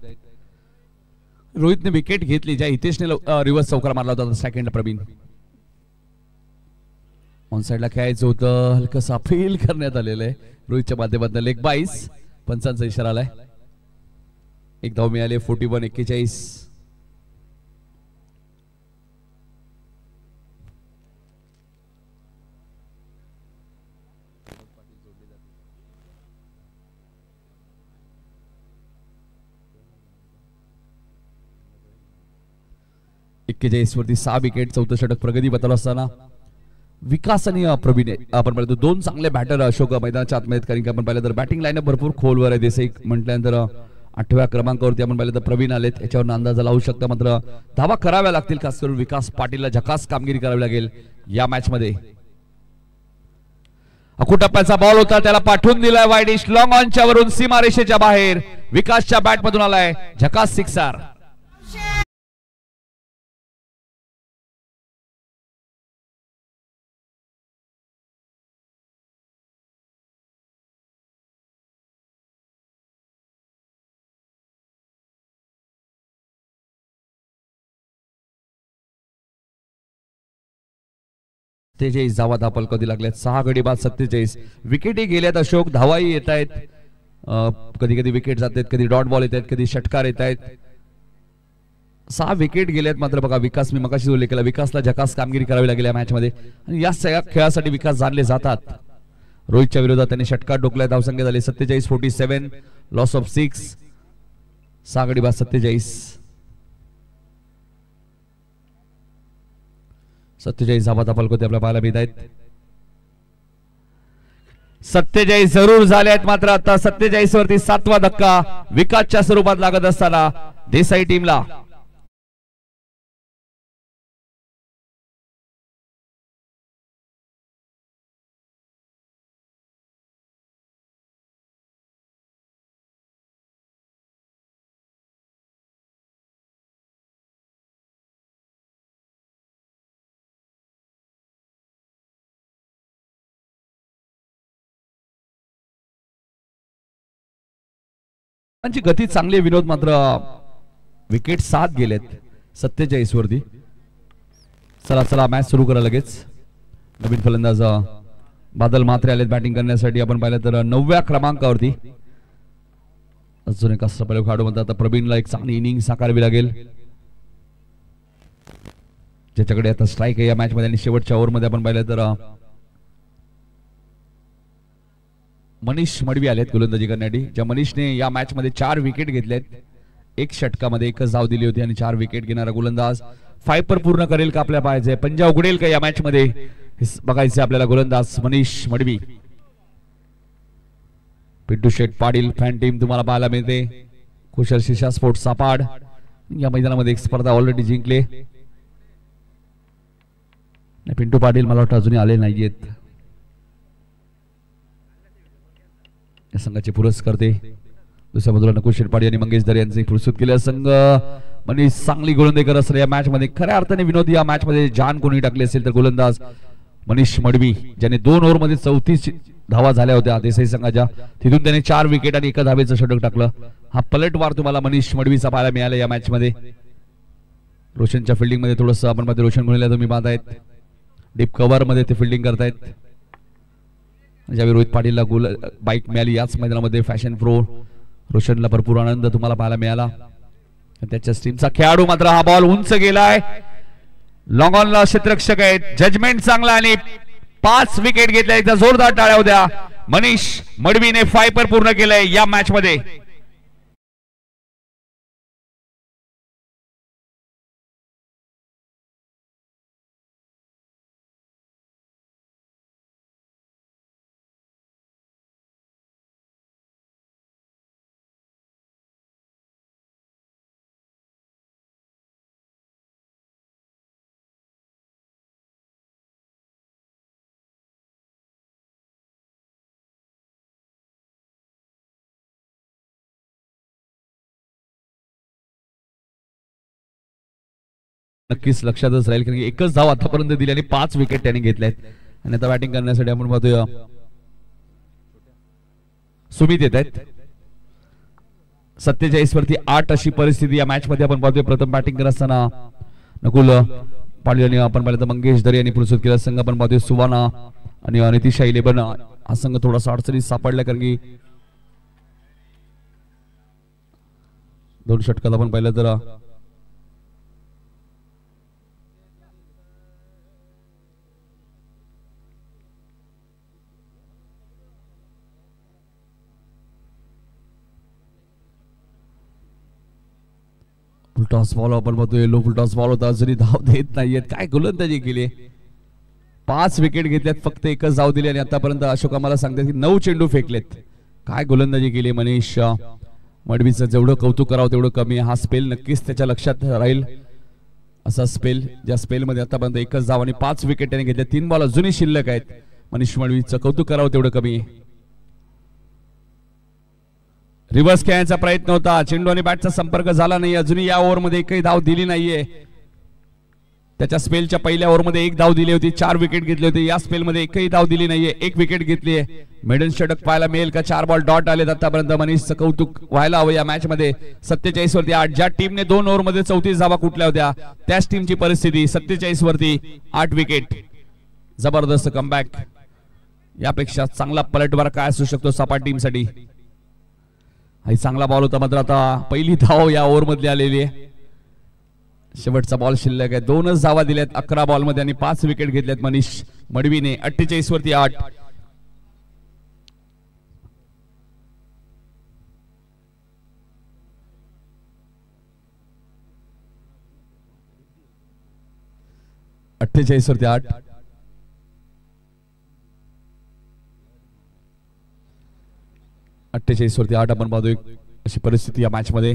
रोहितने विकेट घेतली. ज्या हितेशने रिव्हर्स चौकार मारला होता सेकंड प्रवीण. ऑन साइडला खेळायचं होतं. हलकसा अपील करण्यात आलेलं आहे रोहितच्या माध्यमातून. लेग बाईस. पंचांचा इशारा आलाय. एक धाव मिळाले. 41-41. वरती 6 विकेट. 14 षटक प्रगती बदल असताना विकास आणि प्रवीण आपण पाहिलं 2 चांगले बॅटर अशोक मैदानाच्या आतमध्ये. कारण की आपण पाहिलं तर बॅटिंग लाईनअप भरपूर खोलवर आहे. देसाई म्हटल्यानंतर 8व्या क्रमांकावरती आपण पाहिलं तर प्रवीण आलेत. याच्यावर अंदाज लावू शकता. मात्र धावा कराव्या लागतील. खास करून विकास पाटीलला झकास कामगिरी करावी लागेल या मॅच मध्ये. अकुटप्प्याचा बॉल होता त्याला पाठवून दिलाय वाईडिश. लॉंग ऑनच्या वरून सीमारेषेच्या बाहेर विकासच्या बॅट मधून आलाय झकास सिक्सर. तेजेस धावा धापल कधी लागल्यात. 6 गडी बाद 47. विकेटही गेल्यात अशोक. धावाही येत आहेत. कधी कधी विकेट जातात. कधी डॉट बॉल येत आहेत. कधी षटकार येत आहेत. 6 विकेट गेल्यात. मात्र बघा विकास मी मगाशी उल्लेख केला विकासला झकास कामगिरी करावी लागेल या मॅच मध्ये. आणि या सगळ्या खेळासाठी विकास जाणले जातात. रोहितच्या विरोधात त्यांनी षटकार ठोकलाय. धावसंख्या झाली 47-47. Loss of 6. 6 गडी बाद 47. 47 धावा धापल होते आपल्या पाहायला मिळत आहेत. 47 जरूर झाले आहेत. मात्र आता 47 वरती 7वा धक्का विकासच्या स्वरूपात लागत असताना देसाई टीमला. गती चांगली विनोद. मात्र विकेट 7 गेलेत 47 वरती. चला चला मॅच सुरू करा लगेच. नवीन फलंदाज बादल म्हात्रे आलेत बॅटिंग करण्यासाठी. आपण पाहिलं तर 9व्या क्रमांकावरती अजून एक अष्टपैलू खेळाडू म्हणतात. आता प्रवीणला एक चांगली इनिंग साकारावी लागेल, ज्याच्याकडे आता स्ट्राईक आहे या मॅच मध्ये. आणि शेवटच्या ओव्हरमध्ये आपण पाहिलं तर मनीष मडवी आलेत गोलंदाजी करण्यासाठी. ज्या मनीषने या मॅच मध्ये 4 विकेट घेतलेत. एक षटकामध्ये एकच धाव दिली होती आणि 4 विकेट घेणारा गोलंदाज फायपर पूर्ण करेल का आपल्या पाहायचे, पंजा उघडेल का या मॅच मध्ये बघायचे आपल्याला. गोलंदाज मनीष मडवी. पिंटू शेठ पाटील फॅन टीम तुम्हाला पाहायला मिळते. कुशल शिशा स्पोर्ट्स सापाड या मैदानामध्ये एक स्पर्धा ऑलरेडी जिंकले. पिंटू पाटील मला वाटतं अजूनही आले नाहीयेत. या संघाचे पुरस्कर्ते दुसऱ्या बाजूला नकुल शेठ पाटील आणि मंगेश दरे यांचे पुरस्कृत केले. संघ मनीष चांगली गोलंदाजी करत असले या मॅच मध्ये. खऱ्या अर्थाने विनोदी या मॅच मध्ये जान कोणी टाकले असेल तर गोलंदाज मनीष मडवी, ज्याने 2 ओव्हर मध्ये 34 धावा झाल्या होत्या देसाई संघाच्या. तिथून त्याने 4 विकेट आणि 1 धावेचं षटक टाकलं. हा पलटवार तुम्हाला मनीष मडवीचा पाहायला मिळाला या मॅच मध्ये. रोशनच्या फिल्डिंग मध्ये थोडस आपण मध्ये रोशन गुणेला तुम्ही पाहतायत. डीप कव्हर मध्ये ते फिल्डिंग करतायत. ज्यावेळी रोहित पाटीलला गोल बाईक मिळाली याच मैदानामध्ये फॅशन प्रो रोशनला भरपूर आनंद तुम्हाला पाहायला मिळाला. त्याच्या टीमचा खेळाडू मात्र हा बॉल उंच गेलाय. लॉंग ऑनला क्षेत्ररक्षक आहेत. जजमेंट चांगला आणि 5 विकेट घेतल्या. एकदा जोरदार टाळ्या होत्या. मनीष मडवीने फायपर पूर्ण केलंय या मॅच मध्ये. नक्कीच लक्षातच राहील, कारण एकच धाव आतापर्यंत दिली आणि 5 विकेट त्यांनी घेतल्यात. आणि आता बॅटिंग करण्यासाठी आपण पाहतोय सुमित येत आहेत. 47 वरती 8 अशी परिस्थिती या मॅच मध्ये आपण पाहतोय. प्रथम बॅटिंग करत असताना नकुल पाटील आणि आपण पाहिलं तर मंगेश दरे यांनी पुरस्कृत केला. संघ आपण पाहतोय सुवाना आणि नितिशा 11. हा संघ थोडासा अडचणीत सापडला, कारण की 2 षटकात आपण पाहिलं तर टॉस बॉल आपण बघतोय. लो फुल टॉस बॉल होता, जरी धाव देत नाहीयेत. काय गोलंदाजी केली. 5 विकेट घेतल्यात, फक्त एकच धाव दिली आणि आतापर्यंत अशोक आम्हाला सांगतात की 9 चेंडू फेकलेत. काय गोलंदाजी केली मनीष मडवीचं. जेवढं कौतुक करावं तेवढं कमी. हा स्पेल नक्कीच त्याच्या लक्षात राहील. असा स्पेल ज्या स्पेलमध्ये आतापर्यंत एकच धाव आणि 5 विकेट त्याने घेतल्या. 3 बॉल अजूनही शिल्लक आहेत. मनीष मडवीचं कौतुक करावं तेवढं कमी. रिव्हर्स खेळण्याचा प्रयत्न होता. चेंडू आणि बॅटचा संपर्क झाला नाही. अजूनही या ओव्हरमध्ये एकही धाव दिली नाहीये. त्याच्या स्पेलच्या पहिल्या ओव्हरमध्ये 1 धाव दिली होती. 4 विकेट घेतले होते. या स्पेलमध्ये एकही धाव दिली नाहीये. 1 विकेट घेतली आहे. मेडन षटक पाहायला मिळेल का. 4 बॉल डॉट आलेत आतापर्यंत. मनीषचं कौतुक व्हायला हवं या मॅच मध्ये. 47 वरती 8. ज्या टीमने 2 ओव्हरमध्ये 34 धावा कुठल्या होत्या त्याच टीमची परिस्थिती. 47 वरती 8 विकेट. जबरदस्त कमबॅक. यापेक्षा चांगला पलटवार काय असू शकतो सपाट टीमसाठी. हा चांगला बॉल होता, मात्र आता पहिली धाव या ओव्हर मधली आलेली आहे. शेवटचा बॉल शिल्लक आहे. 2च धावा दिल्यात 11 बॉल मध्ये आणि 5 विकेट घेतल्यात मनीष मडवीने. 48 वरती 8. वरती 8. वरती 8 आपण पाहतोय अशी परिस्थिती या मॅच मध्ये.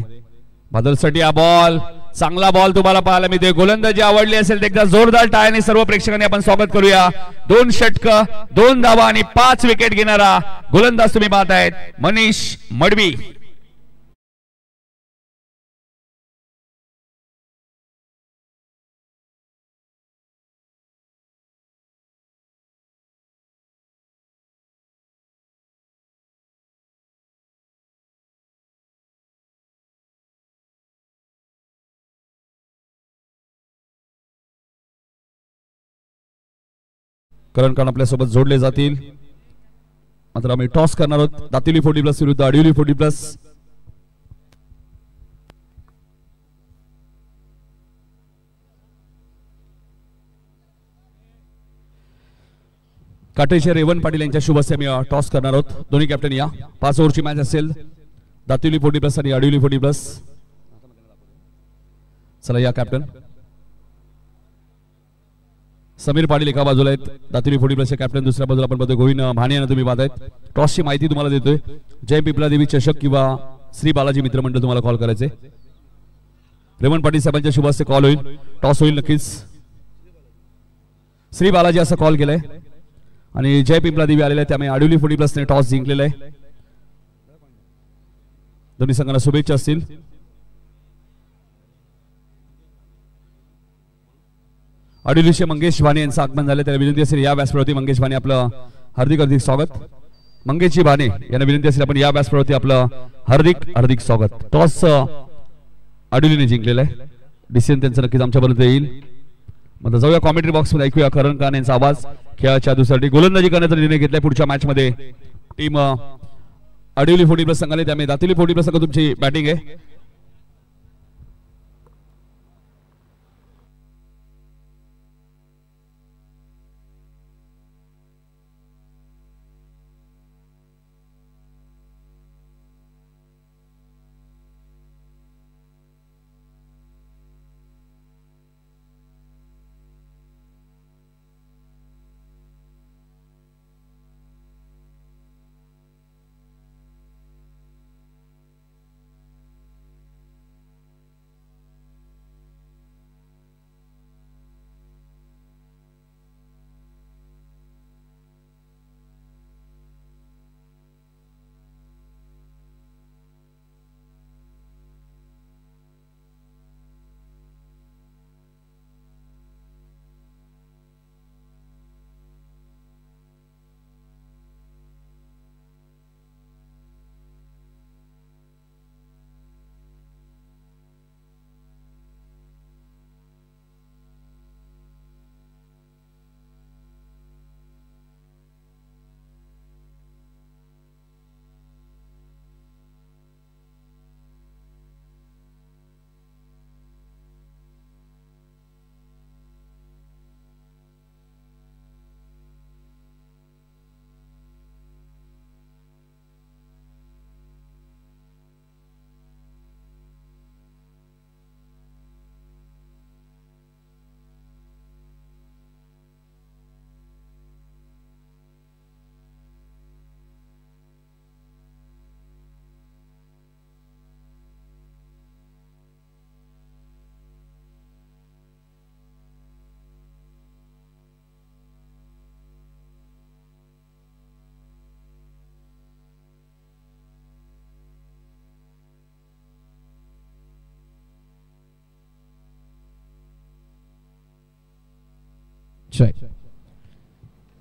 बादलसाठी हा बॉल चांगला बॉल तुम्हाला पाहायला मिळते. गोलंदाजी आवडली असेल तर एकदा जोरदार टाळ्याने सर्व प्रेक्षकांनी आपण स्वागत करूया. 2 षटक 2 धावा आणि 5 विकेट घेणारा गोलंदाज तुम्ही पाहतायत मनीष मडवी. करण आपल्या सोबत जोडले जातील. मात्र आम्ही टॉस करणार आहोत. दातिवली 40+ विरुद्ध आडिवली 40+. काटेश्वर रेवण पाटील यांच्या शुभ हस्ते आम्ही टॉस करणार आहोत. दोन्ही कॅप्टन या. 5 ओव्हरची मॅच असेल. दातिवली 40+ आणि आडिवली 40+. चला या कॅप्टन. समीर पाटील एका बाजूला आहेत, दातिवली 40+ कॅप्टन. दुसऱ्या बाजूला आपण बघतोय गोविंद भाणे यांना तुम्ही पाहतायत. टॉसची माहिती तुम्हाला देतोय. जय पिंपला देवी चषक किंवा श्री बालाजी मित्रमंडळ तुम्हाला कॉल करायचे. रेवण पाटील साहेबांच्या शुभ हस्ते कॉल होईल. टॉस होईल नक्कीच. श्री बालाजी असा कॉल केलाय आणि जय पिंपला देवी आलेले आहेत. त्यामुळे आडिवली 40+ ने टॉस जिंकलेला आहे. दोन्ही संघांना शुभेच्छा असतील. आडिवलीचे मंगेश भाणे यांचं आगमन झालं. त्याला विनंती असेल या व्यासपीठावरती मंगेश भाणे आपलं हार्दिक हार्दिक स्वागत. मंगेशजी भाणे यांना विनंती असेल आपण या व्यासपीठावरती आपलं हार्दिक हार्दिक स्वागत. टॉस आडिवलीने जिंकलेला आहे. डिसिजन त्यांचं नक्कीच आमच्यापर्यंत येईल. मग जाऊया कॉमेंट्री बॉक्स मध्ये, ऐकूया करण खान यांचा आवाज. खेळाच्या दुसऱ्यासाठी गोलंदाजी करण्याचा निर्णय घेतलाय पुढच्या मॅच मध्ये टीम आडिवली 40+ संघाने. त्यामुळे दातिवली 40+ संघ तुमची बॅटिंग आहे.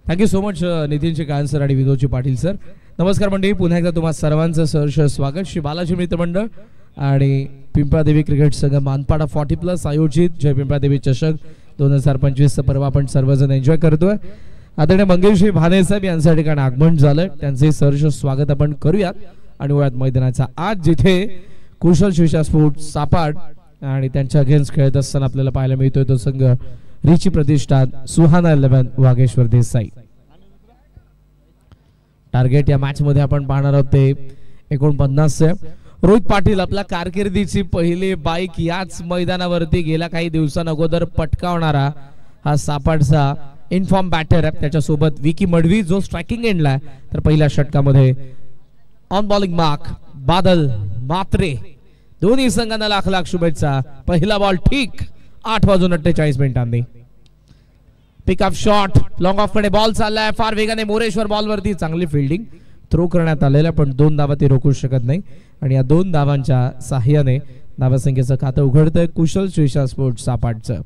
थँक्यू सो मच नितीनचे कान सर आणि विनोदजी पाटील सर. नमस्कार मंडळी, पुन्हा एकदा तुम्हा सर्वांचं सहर्ष स्वागत. श्री बालाजी मित्रमंडळ आणि पिंपळादेवी क्रिकेट संघ मानपाडा 40+ आयोजित जय पिंपळादेवी चषक 2025 पर्व आपण सर्वजण एन्जॉय करतोय. आदरणीय मंगेशजी भाणे साहेब यांच्या ठिकाणी आगमन झालंय, त्यांचे सहर्ष स्वागत आपण करूयात. आणि वयात मैदानाचा आज जिथे कुशल शिवशा स्पोर्ट्स सापाड आणि त्यांच्या अगेन्स्ट खेळत असताना आपल्याला पाहायला मिळतोय तो संघ रिची प्रतिष्ठान सुहाना 11 वागेश्वर देसाई. टार्गेट या मॅच मध्ये आपण पाहणार आहोत ते 49. रोहित पाटील आपल्या कारकिर्दीची पहिली बाईक याच मैदानावरती गेल्या काही दिवसांअगोदर पटकावणारा हा सापाडचा इनफॉर्म बॅटर आहे. त्याच्यासोबत विकी मडवी जो स्ट्रायकिंग एंडला आहे, तर पहिल्या षटकामध्ये ऑन बॉलिंग मार्क बादल मात्रे. दोन्ही संघांना लाख लाख शुभेच्छा. पहिला बॉल ठीक 8:48 pick up shot long off कडे बॉल चाललाय फार वेगाने. मोरेश्वर बॉल वरती चांगली फिल्डिंग थ्रो करण्यात आलेला, पण 2 धावा ते रोखू शकत नाही. आणि या 2 धावांच्या साह्याने धावसंख्येचं खातं उघडतंय कुशल शिवशा स्पोर्ट्स सापाडचं.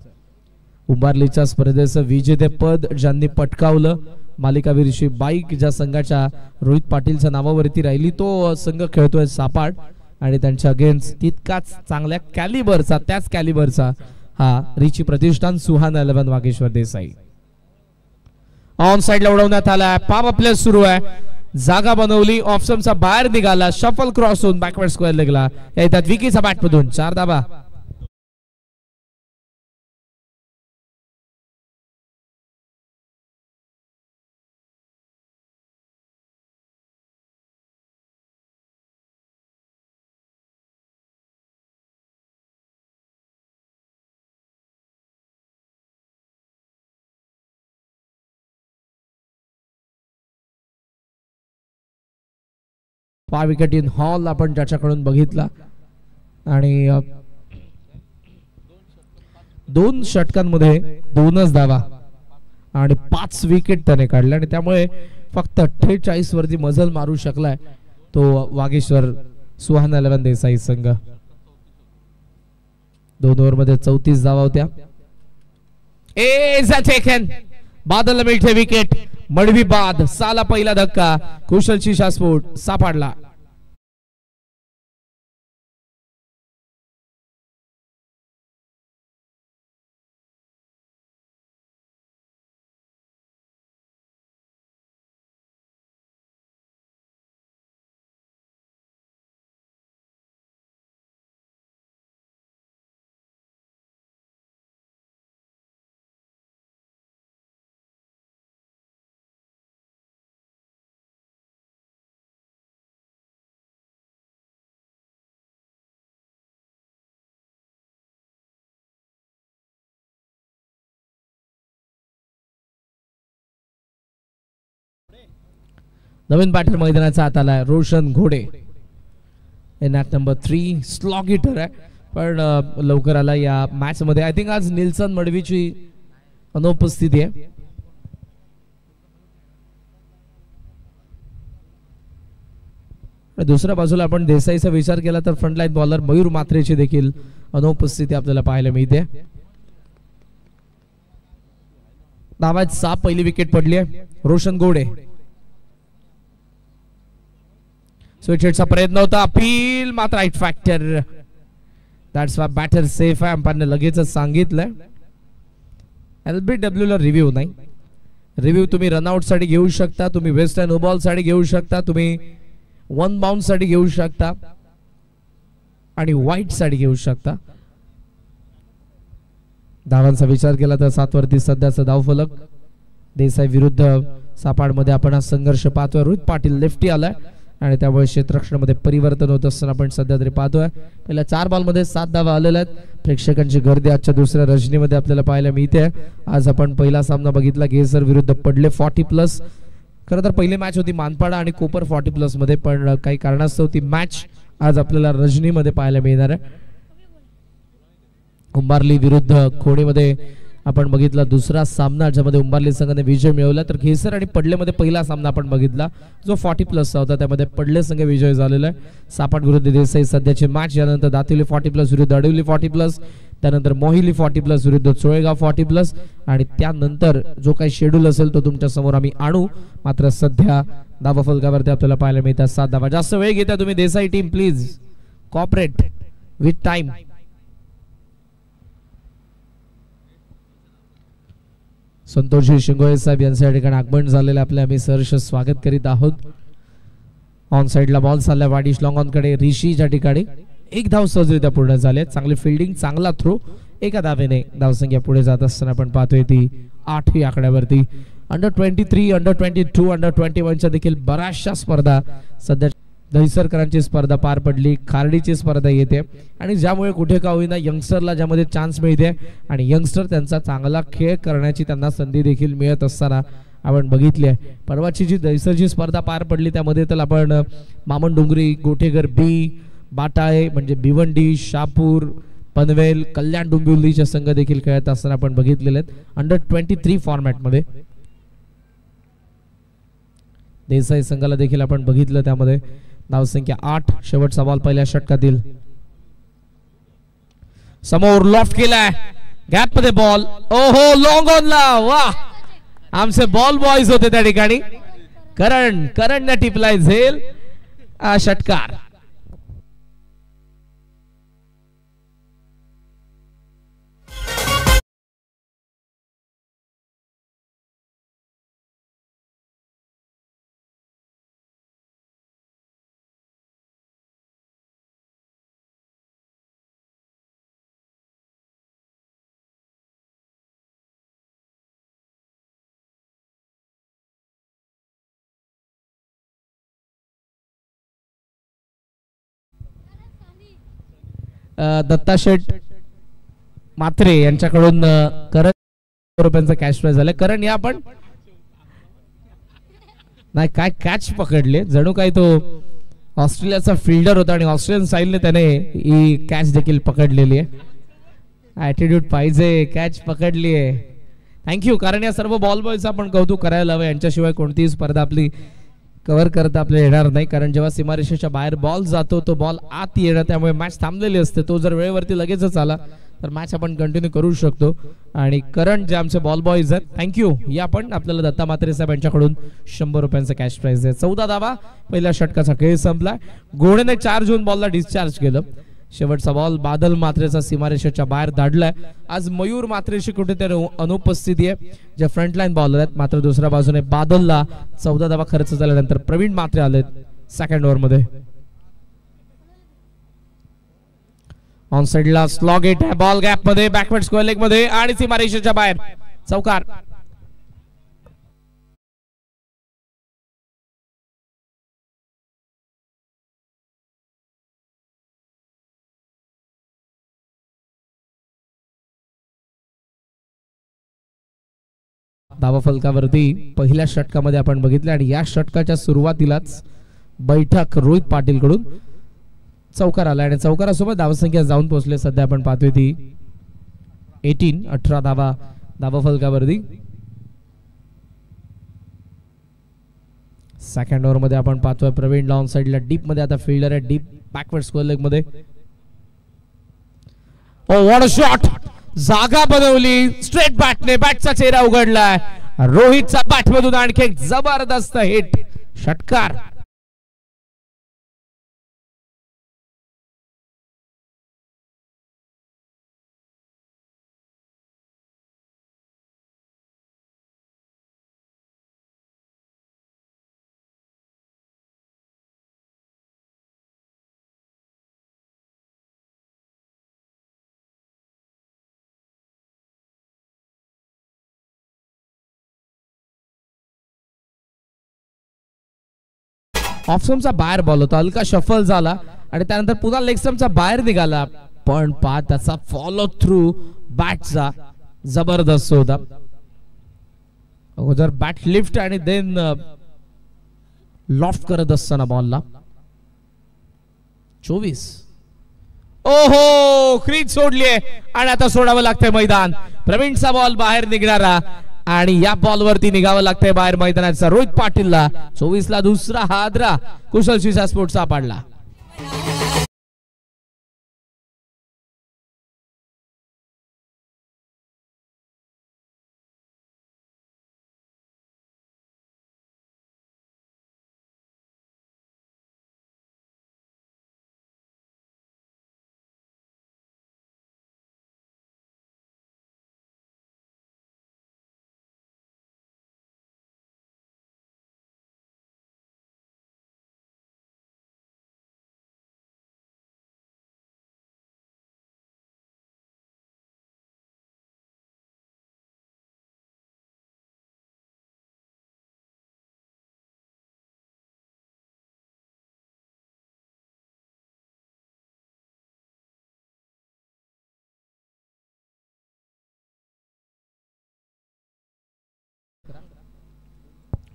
उंबारलीच्या स्पर्धेचं विजेतेपद ज्यांनी पटकावलं, मालिकावीरची बाईक ज्या संघाच्या रोहित पाटीलच्या नावावरती राहिली, तो संघ खेळतोय सापाड. आणि त्यांच्या अगेन्स्ट तितकाच चांगल्या कॅलिबरचा, त्याच कॅलिबरचा हा रिची प्रतिष्ठान सुहाना 11 वागेश्वर देसाई. ऑन साइडला उडवण्यात आला. पॉप प्ले सुरू आहे. जागा बनवली. ऑप्शनचा बाहेर निघाला. शफल क्रॉस होऊन बॅकवर्ड स्क्वेअर लागला. यात विकीचा बॅट मधून 4 धावा. पाच विकेट इन हॉल आपण ज्याच्याकडून बघितला आणि 2 षटकांमध्ये 2च धावा आणि 5 विकेट त्याने काढल्या आणि त्यामुळे फक्त 48 वरती मजल मारू शकलाय तो वागेश्वर सुहाना 11 देसाई संघ. 2 ओव्हर मध्ये 34 धावा होत्या. बादल मिळते विकेट. मडवी बाद. साला पहिला धक्का. कुशलची शास्फोट सापडला. नवीन बॅटर मैदानाचा हात आलाय. रोशन घोडे नॅक नंबर 3 स्लॉग हिटर आहे पण लवकर आला या मॅच मध्ये. आय थिंक आज निल्सन मडवीची अनुपस्थिती आहे. दुसऱ्या बाजूला आपण देसाईचा विचार केला तर फ्रंटलाईन बॉलर मयूर मात्रेची देखील अनुपस्थिती आपल्याला पाहायला मिळते. धावात 6 पहिली विकेट पडली आहे. रोशन घोडे स्विच हिटचा प्रयत्न होता. अपील मात्र right factor. That's why batter safe आहे. अंपायरने लगेचच सांगितलंय. LBW ला रिव्ह्यू नाही. रिव्ह्यू तुम्ही रनआउट साठी घेऊ शकता. तुम्ही वेस्ट नो बॉल साठी घेऊ शकता. तुम्ही 1 बाउंड साठी घेऊ शकता आणि वाईट साठी घेऊ शकता. धावांचा विचार केला तर 7 वरती सध्याचा धावफलक. देसाई विरुद्ध सापाड मध्ये आपण हा संघर्ष पाहतोय. रोहित पाटील लेफ्टी आलाय आणि त्यामुळे क्षेत्ररक्षणामध्ये परिवर्तन होत असताना आपण सध्या तरी पाहतोय. पहिल्या 4 बॉल मध्ये 7 धावा आलेल्या आहेत. प्रेक्षकांची गर्दी आजच्या दुसऱ्या रजनीमध्ये आपल्याला पाहायला मिळते. आज आपण पहिला सामना बघितला गेसर विरुद्ध पडले 40+. खरं तर पहिली मॅच होती मानपाडा आणि कोपर 40+ मध्ये पण काही कारणास्तव ती मॅच आज आपल्याला रजनीमध्ये पाहायला मिळणार आहे. उंबारली विरुद्ध खोडीमध्ये आपण बघितला दुसरा सामना ज्यामध्ये उंबारली संघाने विजय मिळवला. तर घेसर आणि पडलेमध्ये पहिला सामना आपण बघितला जो 40+ होता. त्यामध्ये पडले संघ विजय झालेला आहे. सापाट विरुद्ध देसाई सध्याची मॅच. यानंतर दातिवली 40+ विरुद्ध अडवली 40+. त्यानंतर मोहिली 40+ विरुद्ध चोळेगाव 40+. आणि त्यानंतर जो काही शेड्यूल असेल तो तुमच्या समोर आम्ही आणू. मात्र सध्या धावा फलकावरती आपल्याला पाहायला मिळतात 7 धावा. जास्त वेळ घेता तुम्ही Desai team please cooperate with time. संतोषजी शिंगोळे साहेब यांच्या ठिकाणी आगमन झालेले आपले आम्ही सहर्ष स्वागत करीत आहोत. ऑन साइडला बॉल चालला वाडिश लॉंग ऑन कडे. ऋषीच्या ठिकाणी 1 धाव सहजरित्या पूर्ण झाले. चांगली फिल्डिंग चांगला थ्रो. एका धावेने धावसंख्या पुढे जात असताना आपण पाहतोय ती 8 या आकड्यावरती. अंडर-23 अंडर-22 अंडर-21 देखील बऱ्याचशा स्पर्धा सध्या दहिसरकरांची स्पर्धा पार पडली. खार्डीची स्पर्धा येते आणि ज्यामुळे कुठे का होईना यंगस्टरला ज्यामध्ये चान्स मिळते आणि यंगस्टर त्यांचा चांगला खेळ करण्याची त्यांना संधी देखील मिळत असताना आपण बघितली आहे. परवाची जी दहिसरची स्पर्धा पार पडली त्यामध्ये तर आपण मामन डोंगरी, गोठेघर बी, बाटाळे म्हणजे भिवंडी, शापूर, पनवेल, कल्याण डोंबिवलीचे संघ देखील खेळत असताना आपण बघितलेले आहेत. अंडर-23 फॉर्मॅट मध्ये देसाई संघाला देखील आपण बघितलं. त्यामध्ये धावसंख्या 8. शेवटचा बॉल पहिल्या षटकातील. समोर लॉफ्ट केलाय गॅप मध्ये बॉल. ओहो लॉंग ऑन ला. वा आमचे बॉल बॉयज होते त्या ठिकाणी. करण टिपलाय झेल षटकार. दत्ता शेठ मात्रे यांच्याकडून करण रुपयांचा कॅश प्राइज झालं. करण या आपण नाही काय कॅच पकडले, जणू काय तो ऑस्ट्रेलियाचा फिल्डर होता आणि ऑस्ट्रेलियन साईडने त्याने ही कॅच देखील पकडलेली आहे. ॲटिट्यूड पाहिजे, कॅच पकडली आहे. थँक्यू. कारण या सर्व बॉल बॉयचं आपण कौतुक करायला हवं. यांच्याशिवाय कोणतीही स्पर्धा आपली कव्हर करता आपल्याला येणार नाही. कारण जेव्हा सीमारेषेच्या बाहेर बॉल जातो तो बॉल आत येणं, त्यामुळे मॅच थांबलेली असते. तो जर वेळेवरती लगेचच आला तर मॅच आपण कंटिन्यू करू शकतो. आणि करंट जे आमचे बॉल बॉयज आहेत, थँक्यू. या पण आपल्याला दत्ता मात्रे साहेब यांच्याकडून 100 रुपयांचा कॅश प्राइज आहे. 14 धावा, पहिल्या षटकाचा खेळ संपला. घोडेने 4 जून बॉलला डिस्चार्ज केलं. शेवटचा बॉल बादल मात्रेचा सीमारेषेच्या बाहेर धाडलाय. आज मयूर मात्रेशी कुठेतरी अनुपस्थिती आहे, जे फ्रंटलाईन बॉलर आहेत. मात्र दुसऱ्या बाजूने बादलला 14 धावा खर्च झाल्यानंतर प्रवीण मात्रे आलेत सेकंड ओव्हर मध्ये. ऑन साइडला स्लॉग हिट आहे, बॉल गॅप मध्ये, बॅकवर्ड स्क्वेअर लेग मध्ये आणि सीमारेषेच्या बाहेर चौकार. धावा फलकावरती पहिल्या षटकामध्ये आपण बघितले आणि या षटकाच्या सुरुवातीलाच बैठक रोहित पाटील कडून चौकार आला आणि चौकारासोबत धावसंख्या जाऊन पोहोचले. सध्या आपण पाहतोय ती 18 धावा धावा फलकावरती. सेकंड ओव्हर मध्ये आपण पाहतोय प्रवीण लॉन साइडला डीप मध्ये, आता फिल्डर आहे डीप बॅकवर्ड स्क्वेअर लेग मध्ये. ओ व्हॉट अ शॉट, जागा बनवली, स्ट्रेट बॅटने बॅटचा चेहरा उघडलाय. रोहितचा बॅट मधून आणखी एक जबरदस्त हिट, षटकार. ऑफ स्टंपचा बाहेर बॉल होता, हलका शफल झाला आणि त्यानंतर पुन्हा लेग स्टंपचा बाहेर निघाला. पण त्याचा फॉलो थ्रू बॅटचा जबरदस्त होता. अगोदर बॅट लिफ्ट आणि देन लॉफ्ट करत असताना बॉलला 24. ओहो, क्रीज सोडलीये आणि आता सोडावं लागतंय मैदान. प्रवीणचा बॉल बाहेर निघणारा आणि या बॉल वरती निघावं लागतंय बाहेर मैदानाचा रोहित पाटीलला. 24 ला दुसरा हादरा कुशल शिसा स्पोर्ट्सचा पाडला.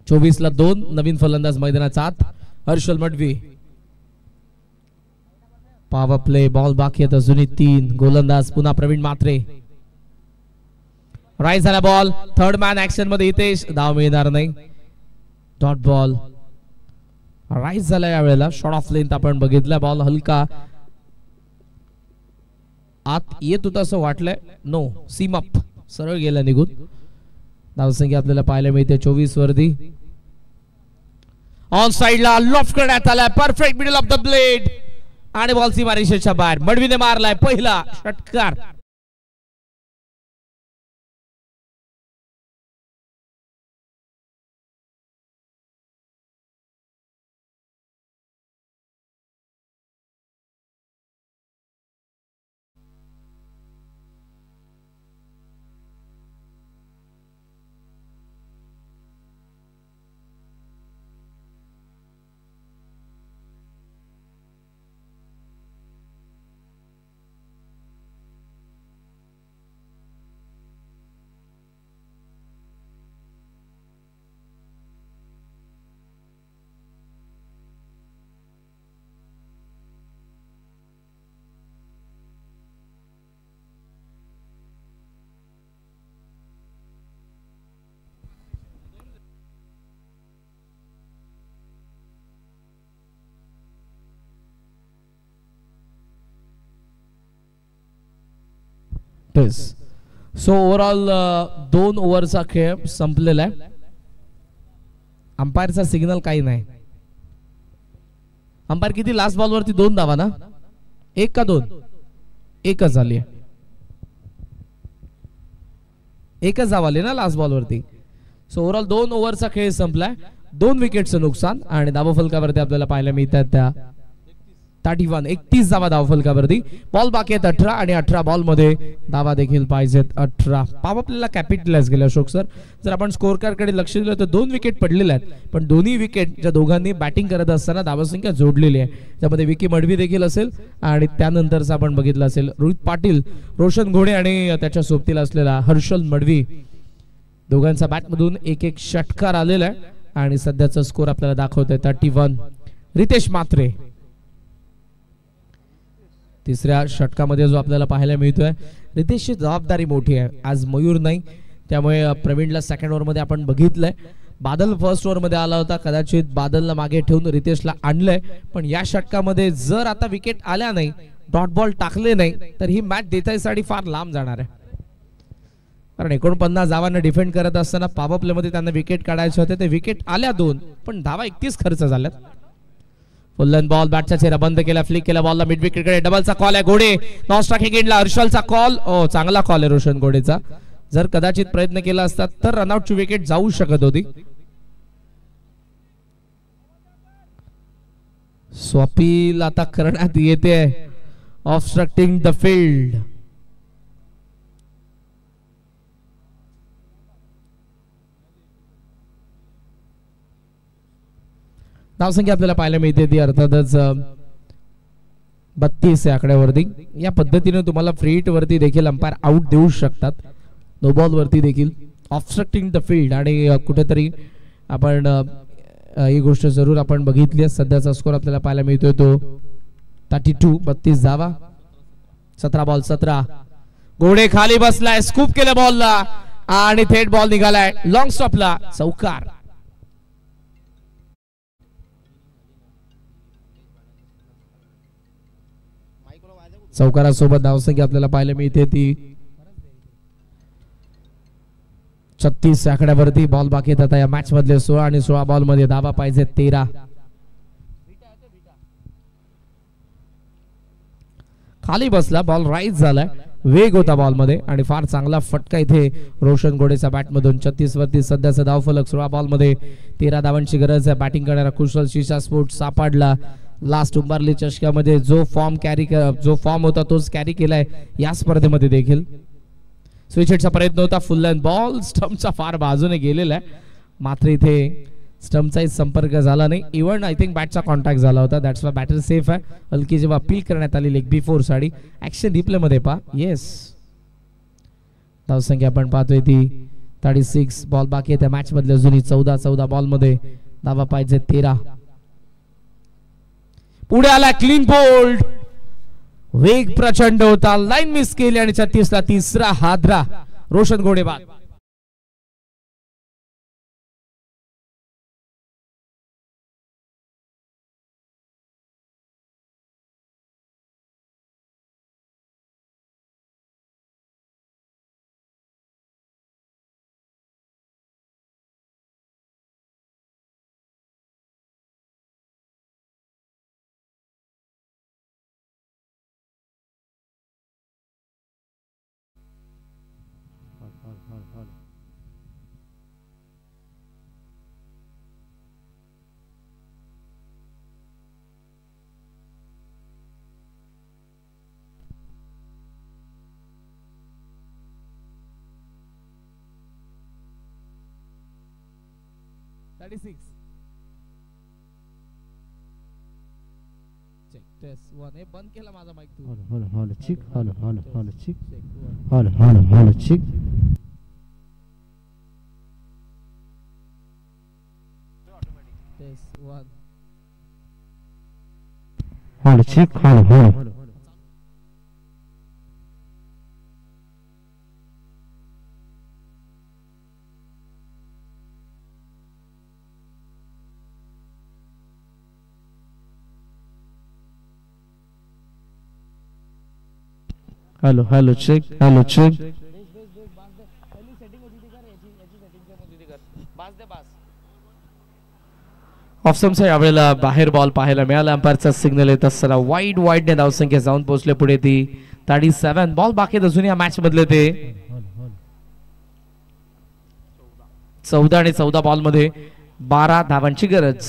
चोवीस ला 2 नवीन फलंदाज मैदानाचा आत Harshal Madavi. Power play, ball बाकी आहेत अजूनही 3. गोलंदाज पुन्हा प्रवीण मात्रे. राईट झाला बॉल, थर्ड मॅन ऍक्शन मध्ये हितेश, धाव मिळणार नाही. डॉट बॉल राईट झाला यावेळेला. शॉर्ट ऑफ लेंथ आपण बघितला, बॉल हलका आत येत होता असं वाटलंय, नो सीम अप, सरळ गेला निघून. धावसंख्या आपल्याला पाहायला मिळते 24 वरती. ऑन साइडला लॉफ्ट करण्यात आलाय, perfect middle of the blade आणि बॉल सीमारेषेच्या बाहेर. मडवीने मारलाय पहिला षटकार. येस. सो ओव्हरऑल 2 ओव्हरचा खेळ संपलेला आहे. अंपायरचा सिग्नल काही नाही. अंपायर किती लास्ट बॉलवरती 2 धावा ना? 1 का 2? 1च झाली आहे. 1च धाव आली ना लास्ट बॉलवरती. सो ओव्हरऑल 2 ओव्हरचा खेळ संपलाय. 2 विकेटचं नुकसान आणि धावफलकावरती आपल्याला पाहायला मिळतात त्या 31 धावा धावफलकावरती. बॉल बाकी आहेत 18 आणि 18 बॉल मध्ये धावा देखील पाहिजेत 18. पाव आपल्याला कॅपिटलाइज केलं अशोक सर. जर आपण स्कोर कार्ड कडे लक्ष दिलं तर 2 विकेट पडलेल्या आहेत, पण दोन्ही विकेट ज्या दोघांनी बॅटिंग करत असताना धावसंख्या जोडलेली आहे. त्यामध्ये विकी मडवी देखील असेल आणि त्यानंतरच आपण बघितलं असेल रोहित पाटील, रोशन घोडे आणि त्याच्या सोबतीला असलेला हर्षल मडवी, दोघांचा बॅटमधून एक एक षटकार आलेला आहे आणि सध्याचा स्कोर आपल्याला दाखवतोय 31. रितेश मात्रे तिसऱ्या षटकामध्ये जो आपल्याला पाहायला मिळतोय. रितेशची जबाबदारी मोठी आहे. आज मयूर नाही, त्यामुळे प्रवीणला सेकंड ओव्हर मध्ये आपण बघितलंय. बादल फर्स्ट ओव्हर मध्ये आला होता, कदाचित बादलला मागे ठेवून रितेशला आणलंय. पण या षटकामध्ये जर आता विकेट आल्या नाही, डॉट बॉल टाकले नाही, तर ही मॅच देसाईसाठी फार लांब जाणार आहे. कारण 49 धावांना डिफेंड करत असताना पॉवर प्ले मध्ये त्यांना विकेट काढायचे होते. ते विकेट आल्या 2, पण धावा 31 खर्च झाल्यात. फुल बॉल बॅटचा चेहरा बंद केला, फ्लिक केला बॉलला मिड विकेट कडे. डबलचा कॉल आहे. घोडे नॉन स्ट्रायकिंग एंडला हर्षलचा कॉल. चांगला कॉल आहे रोशन घोडेचा. जर कदाचित प्रयत्न केला असता तर रनआउटची विकेट जाऊ शकत होती. स्वप्नील आता करण्यात येते ऑब्स्ट्रक्टिंग द फील्ड. धावसंख्या आपल्याला पाहायला मिळते ती अर्थातच 32 या आकड्यावरती. या पद्धतीने तुम्हाला फ्री हिट वरती देखील अंपायर आउट देऊ शकतात. नो बॉल वरती देखील ऑब्स्ट्रक्टिंग द फील्ड आणि कुठेतरी आपण ही गोष्ट जरूर आपण बघितली. सध्याचा स्कोर आपल्याला पाहायला मिळतोय तो 32 धावा. 17 बॉल 17. घोडे खाली बसलाय, स्कूप केलं बॉलला आणि थेट बॉल निघालाय लॉंग स्टॉपला, चौकार. चौकारासोबत धावसंख्या आपल्याला पाहायला मिळते ती 36 आकड्यावरती. बॉल बाकी आहेत आता या मॅच मधले 16 आणि 16 बॉल मध्ये धावा पाहिजे 13. खाली बसला बॉल, राईट झालाय, वेग होता बॉल मध्ये आणि फार चांगला फटका इथे रोशन घोडेचा बॅट मधून. 36 वरती सध्याचा धावफलक. 16 बॉल मध्ये 13 धावांची गरज आहे. बॅटिंग करणारा कुशल शीशा स्पोर्ट सापडला. लास्ट उंबारली चषकामध्ये जो फॉर्म होता तोच कॅरी केलाय या स्पर्धेमध्ये देखील. स्विच हिटचा प्रयत्न होता. फुल अँड बॉल स्टंपचा फार बाजूने गेलेला आहे, मात्र इथे स्टंपचाही संपर्क झाला नाही. इव्हन आय थिंक बॅटचा कॉन्टॅक्ट झाला होता. दॅट्स वाय बॅटर सेफ आहे. हलकी जेव्हा अपील करण्यात आली लेग बिफोर साठी. ऍक्शन रिप्ले मध्ये पहा. येस, धावसंख्या आपण पाहतोय ती 36 बॉल बाकी आहे त्या मॅच मधल्या जुनी. 14 बॉल मध्ये धावा पाहिजे 13. पुढे आला क्लीन बोल्ड, वेग प्रचंड होता, लाईन मिस केली आणि 36 ला तिसरा हादरा रोशन घोडे बाद. बंद केला माझा माईक तू. Hello check hello check hello check. Hello check hello. Hello hello check hello check ऑफसमचा यावेळेला बाहेर बॉल पाहायला मिळाला. अंपायरचा सिग्नल येत असताना वाईडने धावसंख्या जाऊन पोहोचले पुढे ती 37 बॉल बाकी अजून या मॅच मधले ते 14 आणि 14 बॉल मध्ये 12 धावांची गरज.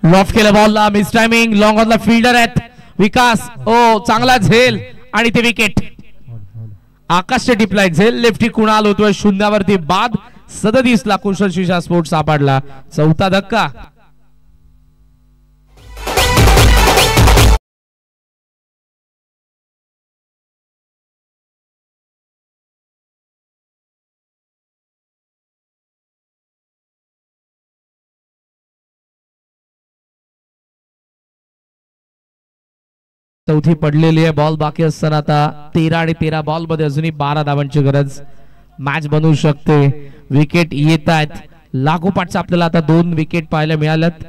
लॉफ केलं बॉलला miss timing long on the fielder आहेत विकास चांगला झेल आणि ते विकेट. आकाशचे टिपलाय झेल लेफ्टी कुणाल होतोय शून्यावरती बाद. 37 ला कुशल शिशा स्पोर्ट सापडला. चौथा धक्का. चौथी पडलेली आहे बॉल बाकी असताना आता 13 आणि 13 बॉल मध्ये अजूनही 12 धावांची गरज. मॅच बनवू शकते. विकेट येत आहेत लागोपाठच्या आपल्याला आता 2 विकेट पाहायला मिळाल्यात.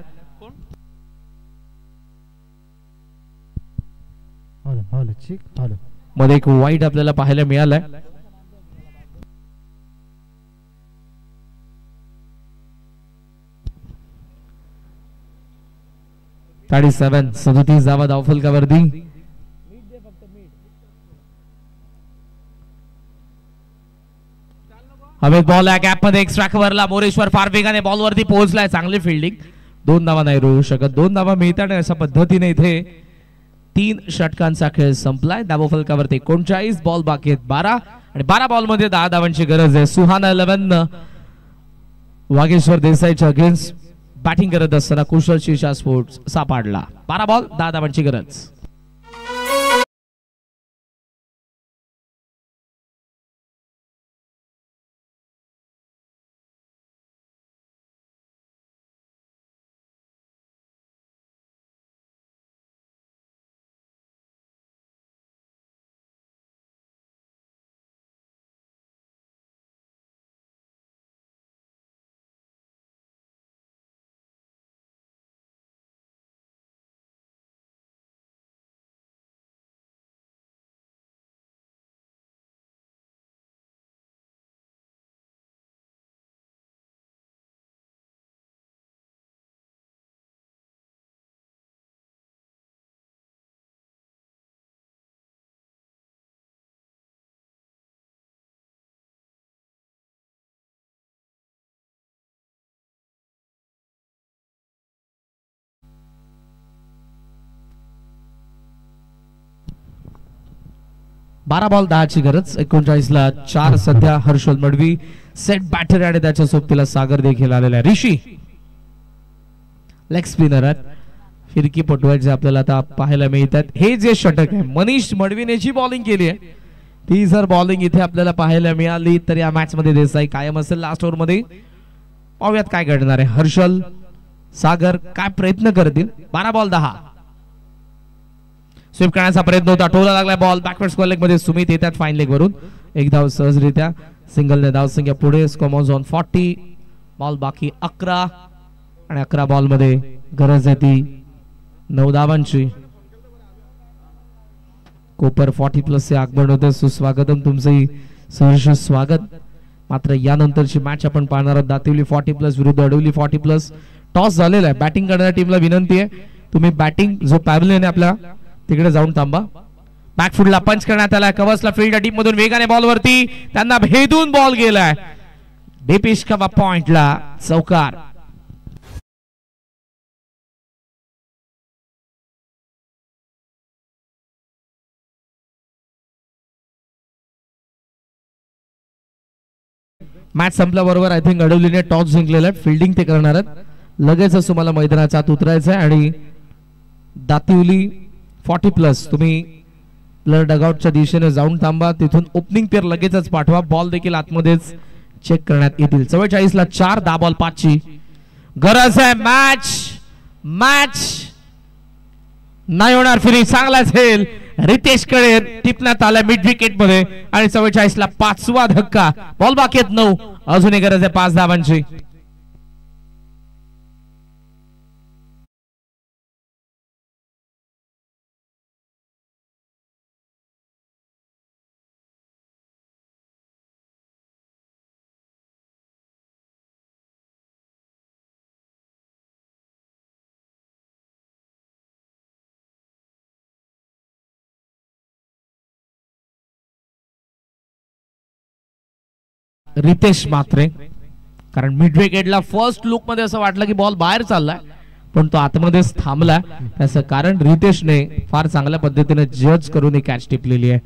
मध्ये एक वाईट आपल्याला पाहायला मिळालाय. साडे 37 धावा धावफलकावरती. हवेत बॉल आहे गॅप मध्ये एक्स्ट्रा कव्हरला मोरेश्वर फार वेगाने बॉल वरती पोहोचलाय. चांगली फिल्डिंग. 2 धावा नाही रोवू शकत. 2 धावा मिळतात अशा पद्धतीने इथे 3 षटकांचा खेळ संपलाय. धावफलकावरती 39 बॉल बाकी आहेत 12 आणि 12 बॉल मध्ये 10 धावांची गरज आहे. सुहाना 11 वागेश्वर देसाईच्या अगेन्स्ट बॅटिंग करत असताना कुशल शिशा स्पोर्ट्स सापडला. 12 बॉल 10 धावांची गरज. बारा बॉल 10 ची गरज. 39 ला 4 सध्या हर्षल मडवी सेट बॅटर आणि त्याच्या सोबतीला सागर देखील आलेला आहे. ऋषी लेग स्पिनर आहेत. फिरकी पटू जे आपल्याला आता पाहायला मिळतात. हे जे षटक आहे मनीष मडवीने जी बॉलिंग केली आहे ती जर बॉलिंग इथे आपल्याला पाहायला मिळाली तर या मॅच मध्ये देसाई कायम असेल. लास्ट ओव्हर मध्ये पाहूयात काय घडणार आहे. हर्षल सागर काय प्रयत्न करतील. 12 बॉल 10. स्वीप करण्याचा प्रयत्न होता. टोला लागला बॉल बॅकवर्ड स्क्वेअर लेग मध्ये. सुमित येतात फाईन लेग वरून. एक धाव सहजरित्या सिंगलने धाव संख्या पुढे. स्कोर ऑन 40 बॉल बाकी 11 आणि 11 बॉल मध्ये गरज आहे ती 9 धावांची. कोपर 40+ से आगमन होते. सुस्वागतम तुमचंही सहर्ष स्वागत. मात्र यानंतरची मॅच आपण पाहणार आहोत. दातिवली 40+ विरुद्ध अडवली 40+. टॉस झालेला आहे. बॅटिंग करणाऱ्या टीमला विनंती आहे तुम्ही बॅटिंग जो पॅव्हलियन आहे आपल्या तिकडे जाऊन थांबा. बॅकफुटला पंच करण्यात आला. कव्हर्सला फील्ड टीम मधून वेगाने बॉल वरती त्यांना भेदून बॉल गेलाय. डीपिश कवा पॉइंटला चौकार. मॅच संपल्याबरोबर आय थिंक अडवलीने टॉस जिंकलेला आहे. फिल्डिंग ते करणार आहेत. लगेचच तुम्हाला मैदानाच्या आत उतरायचं आहे आणि दातिवली 40+ तुम्ही प्लेयर डगआउटच्या दिशेने जाऊन थांबा. तिथून ओपनिंग पेअर लगेचच पाठवा. बॉल देखील आतमध्येच चेक करण्यात येतील. 44 ला 4 10 बॉल 5 ची गरज आहे. मॅच नाही होणार. फिनिश चांगला झेल रितेश कडे टिपण्यात आला मिड विकेट मध्ये आणि 44 ला 5वा धक्का. बॉल बाकी आहेत 9. अजूनही गरज आहे 5 धावांची. रितेश म्हात्रे, कारण मिड विकेटला फर्स्ट लुक मध्ये असं वाटलं की बॉल बाहेर चाललाय पण तो आतमध्येच थांबला. त्याचं कारण रितेशने फार चांगल्या पद्धतीने जज करून ही कॅच टिपलेली आहे.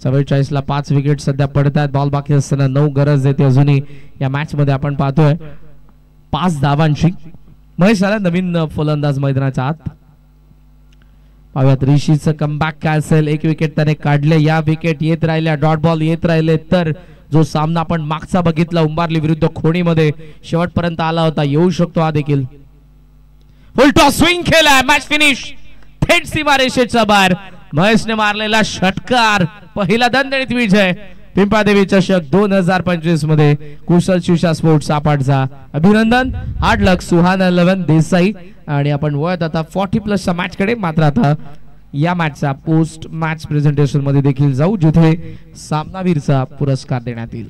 44 ला 5 विकेट सध्या पडतात. बॉल बाकी असताना 9 गरज येते अजूनही या मॅच मध्ये. आपण पाहतोय 5 धावांची. महेश आला नवीन फलंदाज मैदानाच्या आत. पाहूयात ऋषीचं कमबॅक काय असेल. 1 विकेट त्याने काढले. या विकेट येत राहिल्या, डॉट बॉल येत राहिले तर जो सामना आपण मागचा बघितला उंबारली विरुद्ध खोणीमध्ये शेवटपर्यंत आला होता, येऊ शकतो हा देखील. फुल टॉस स्विंग केला, मॅच फिनिश. थेट सीमारेषेच्या बाहेर महेशने मारलेला षटकार. पहिला दणदणीत विजय. पिंपादेवी चषक 2025 मध्ये कुशल शिवशा स्पोर्ट्स सापाटचा अभिनंदन. हार्ड लक सुहाना 11 देसाई. आणि आपण वळत आता 40+ मॅच कडे. मात्र आता या मॅचचा पोस्ट मॅच प्रेझेंटेशन मध्ये देखील जाऊ जिथे सामनावीरचा पुरस्कार देण्यात येईल.